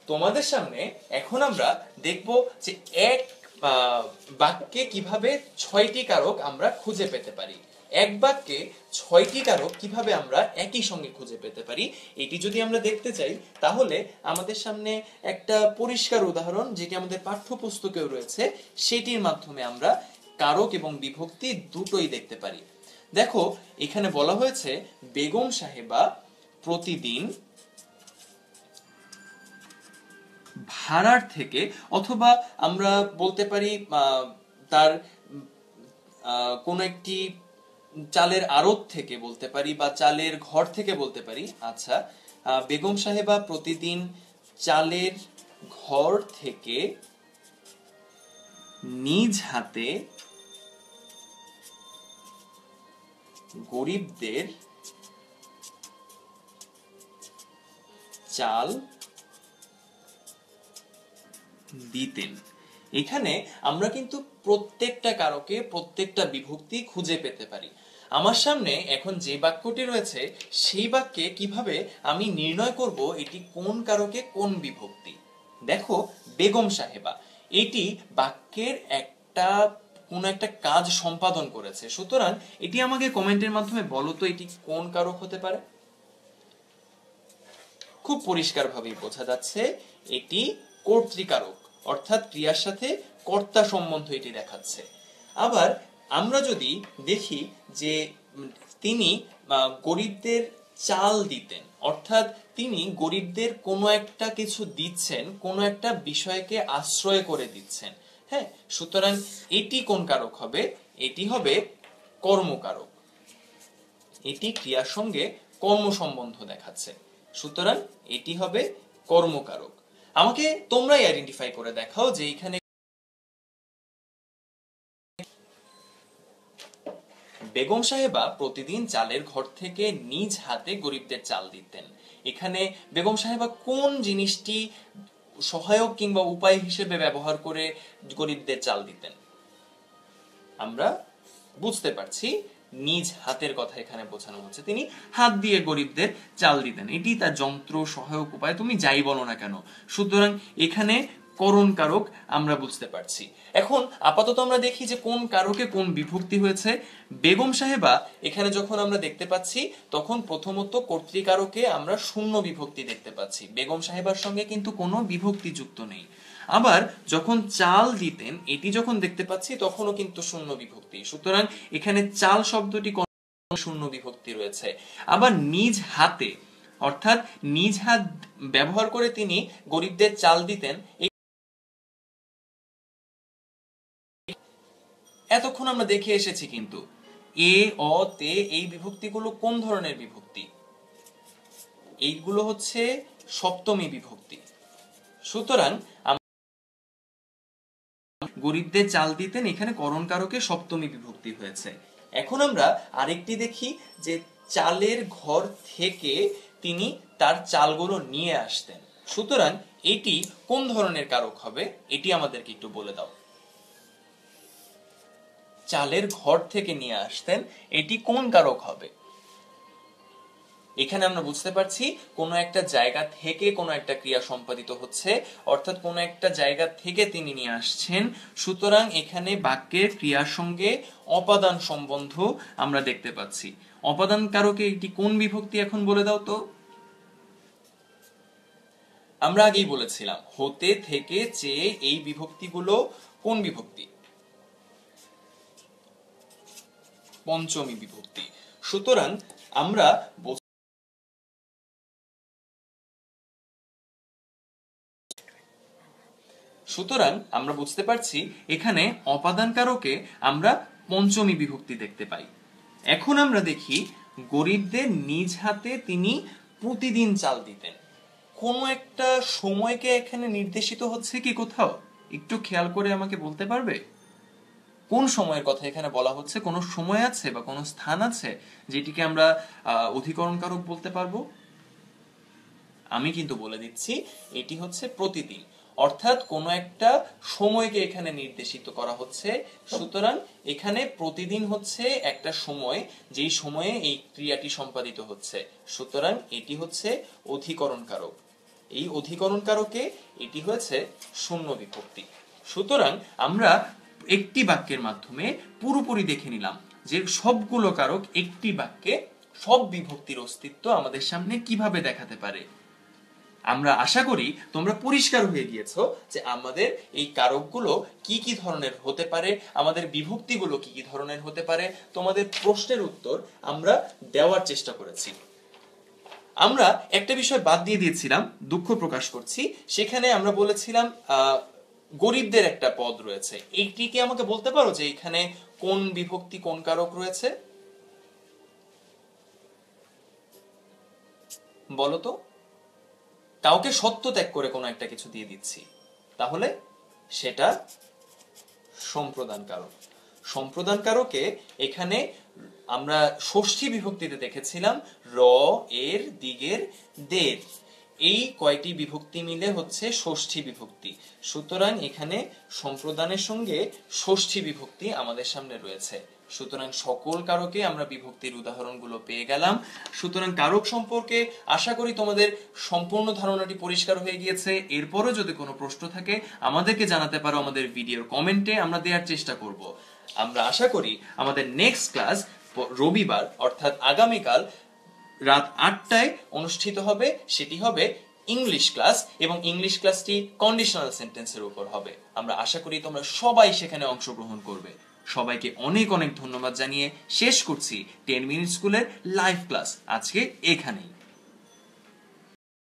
S1: তোমাদের সামনে এখন আমরা দেখব যে এক বাক্যে কিভাবে 6টি কারক আমরা খুঁজে পেতে পারি। এক বাক্যে 6টি কারক কিভাবে আমরা একই সঙ্গে খুঁজে পেতে পারি, এটি যদি আমরা দেখতে চাই তাহলে আমাদের সামনে একটা পরিষ্কার উদাহরণ, যেটি আমাদের পাঠ্যপুস্তকেও রয়েছে, সেটির মাধ্যমে আমরা কারক এবং বিভক্তি দুটোই দেখতে পারি। দেখো এখানে বলা হয়েছে বেগম সাহেবা প্রতিদিন ভাড়ার থেকে, অথবা আমরা বলতে পারি তার কোন একটি চালের আড়ত থেকে বলতে পারি বা চালের ঘর থেকে বলতে পারি। আচ্ছা, বেগম সাহেবা প্রতিদিন চালের ঘর থেকে নিজ হাতে গরিবদের চাল দিতেন। এখানে আমরা কিন্তু প্রত্যেকটা কারকে প্রত্যেকটা বিভক্তি খুঁজে পেতে পারি। আমার সামনে এখন যে বাক্যটি রয়েছে সেই বাক্যে কিভাবে আমি নির্ণয় করব এটি কোন কারকে কোন বিভক্তি। দেখো বেগম সাহেবা, এটি বাক্যের কোন একটা কাজ সম্পাদন করেছে, সুতরাং এটি আমাকে কমেন্টের মাধ্যমে বলো তো এটি কোন কারক হতে পারে। খুব পরিষ্কারভাবেই বোঝা যাচ্ছে এটি কর্তৃকারক, অর্থাৎ ক্রিয়ার সাথে কর্তা সম্বন্ধ এটি দেখাচ্ছে। আবার আমরা যদি দেখি যে তিনি গরিবদের চাল দিতেন, অর্থাৎ তিনি গরিবদের কোনো একটা কিছু দিচ্ছেন, কোনো একটা বিষয়কে আশ্রয় করে দিচ্ছেন। হ্যাঁ, সুতরাং এটি কোন কারক হবে? এটি হবে কর্মকারক। এটি ক্রিয়ার সঙ্গে কর্ম সম্বন্ধ দেখাচ্ছে, সুতরাং এটি হবে কর্মকারক। আমাকে তোমরাই আইডেন্টিফাই করে দেখাও যে এখানে বেগম সাহেবা প্রতিদিন চালের ঘর থেকে নিজ হাতে গরিবদের চাল দিতেন। এখানে বেগম সাহেবা কোন জিনিসটি সহায়ক কিংবা উপায় হিসেবে ব্যবহার করে গরিবদের চাল দিতেন? আমরা বুঝতে পারছি নিজ হাতের কথা এখানে বোঝানো হচ্ছে, তিনি হাত দিয়ে গরিবদের চাল দিতেন, এটি তার যন্ত্র সহায়ক উপায়, তুমি যাই বলো না কেন। সুতরাং এখানে করণ কারক আমরা বুঝতে পারছি। এখন আপাতত আমরা দেখি যে কোন কারকে কোন বিভক্তি হয়েছে। বেগম সাহেবা এখানে যখন আমরা দেখতে পাচ্ছি তখন প্রথমত কর্তৃকারকে আমরা শূন্য বিভক্তি দেখতে পাচ্ছি, বেগম সাহেবার সঙ্গে কিন্তু কোনো বিভক্তি যুক্ত নেই। আবার যখন চাল দিতেন এটি যখন দেখতে পাচ্ছি তখনও কিন্তু শূন্য বিভক্তি, সুতরাং এখানে চাল শব্দটি শূন্য বিভক্তি রয়েছে। আবার নিজ হাতে, অর্থাৎ নিজ হাত ব্যবহার করে তিনি গরিবদের চাল দিতেন, এতক্ষণ আমরা দেখে এসেছি কিন্তু এ অ তে এই বিভক্তিগুলো কোন ধরনের বিভক্তি? এইগুলো হচ্ছে সপ্তমী বিভক্তি। সুতরাং গরিবদের চাল দিতেন, এখানে করণ কারকে সপ্তমী বিভক্তি হয়েছে। এখন আমরা আরেকটি দেখি যে চালের ঘর থেকে তিনি তার চালগুলো নিয়ে আসতেন। সুতরাং এটি কোন ধরনের কারক হবে, এটি আমাদেরকে একটু বলে দাও। চালের ঘর থেকে নিয়ে আসতেন, এটি কোন কারক হবে? এখানে আমরা বুঝতে পারছি কোনো একটা জায়গা থেকে কোনো একটা ক্রিয়া সম্পাদিত হচ্ছে, অর্থাৎ কোনো একটা জায়গা থেকে তিনি নিয়ে আসছেন। সুতরাং এখানে বাক্যের ক্রিয়ার সঙ্গে অপাদান সম্বন্ধ আমরা দেখতে পাচ্ছি। অপাদান কারকে এটি কোন বিভক্তি এখন বলে দাও তো। আমরা আগেই বলেছিলাম হতে থেকে চেয়ে এই বিভক্তিগুলো কোন বিভক্তি? পঞ্চমী বিভক্তি। সুতরাং আমরা বুঝতে পারছি এখানে অপাদান কারকে আমরা পঞ্চমী বিভক্তি দেখতে পাই। এখন আমরা দেখি গরিবদের নিজ হাতে তিনি প্রতিদিন চাল দিতেন। কোন একটা সময়কে এখানে নির্দেশিত হচ্ছে কি কোথাও? একটু খেয়াল করে আমাকে বলতে পারবে কোন সময়ের কথা এখানে বলা হচ্ছে? কোন সময় আছে বা কোন স্থান আছে যেটিকে আমরা অধিকরণ কারক বলতে পারবো? আমি কিন্তু বলে দিচ্ছি এটি হচ্ছে প্রতিদিন, অর্থাৎ কোন একটা সময়কে এখানে নির্দেশিত করা হচ্ছে। সুতরাং এখানে প্রতিদিন হচ্ছে একটা সময়, যেই সময়ে এই ক্রিয়াটি সম্পাদিত হচ্ছে। সুতরাং এটি হচ্ছে অধিকরণ কারক। এই অধিকরণ কারকে এটি হয়েছে শূন্য বিভক্তি। সুতরাং আমরা একটি বাক্যের মাধ্যমে পুরোপুরি দেখে নিলাম যে সবগুলো কারক একটি বাক্যে সব বিভক্তির অস্তিত্ব আমাদের সামনে কিভাবে দেখাতে পারে। আমরা আশা করি তোমরা পরিষ্কার হয়ে গিয়েছো যে আমাদের এই কারকগুলো কি কি ধরনের হতে পারে, আমাদের বিভক্তিগুলো কি কি ধরনের হতে পারে। তোমাদের প্রশ্নের উত্তর আমরা দেওয়ার চেষ্টা করেছি। আমরা একটা বিষয় বাদ দিয়ে দিয়েছিলাম, দুঃখ প্রকাশ করছি। সেখানে আমরা বলেছিলাম গরিবদের একটা পদ রয়েছে। এইটিকে আমাকে বলতে পারো যে এখানে কোন বিভক্তি কোন কারক রয়েছে? বলো তো। কাউকে সত্য ত্যাগ করে কোনো একটা কিছু দিয়ে দিচ্ছি, তাহলে সেটা সম্প্রদান কারক। সম্প্রদান কারকে এখানে আমরা ষষ্ঠী বিভক্তিতে দেখেছিলাম র এর দিগের দের, এই কয়টি বিভক্তি মিলে হচ্ছে ষষ্ঠী বিভক্তি। সুতরাং এখানে সম্প্রদানের সঙ্গে ষষ্ঠী বিভক্তি আমাদের সামনে রয়েছে। সুতরাং সকল কারকে আমরা বিভক্তির উদাহরণগুলো পেয়ে গেলাম। সুতরাং কারক সম্পর্কে আশা করি তোমাদের সম্পূর্ণ ধারণাটি পরিষ্কার হয়ে গিয়েছে। এরপরও যদি কোনো প্রশ্ন থাকে আমাদেরকে জানাতে পারো আমাদের ভিডিওর কমেন্টে, আমরা দেওয়ার চেষ্টা করব। আমরা আশা করি আমাদের নেক্সট ক্লাস রবিবার অর্থাৎ আগামীকাল রাত 8টায় অনুষ্ঠিত হবে। সেটি হবে ইংলিশ ক্লাস, এবং ইংলিশ ক্লাসটি কন্ডিশনাল সেন্টেন্সের উপর হবে। আমরা আশা করি তোমরা সবাই সেখানে অংশগ্রহণ করবে। সবাইকে অনেক অনেক ধন্যবাদ জানিয়ে শেষ করছি 10 মিনিট স্কুলের লাইভ ক্লাস আজকে এখানেই।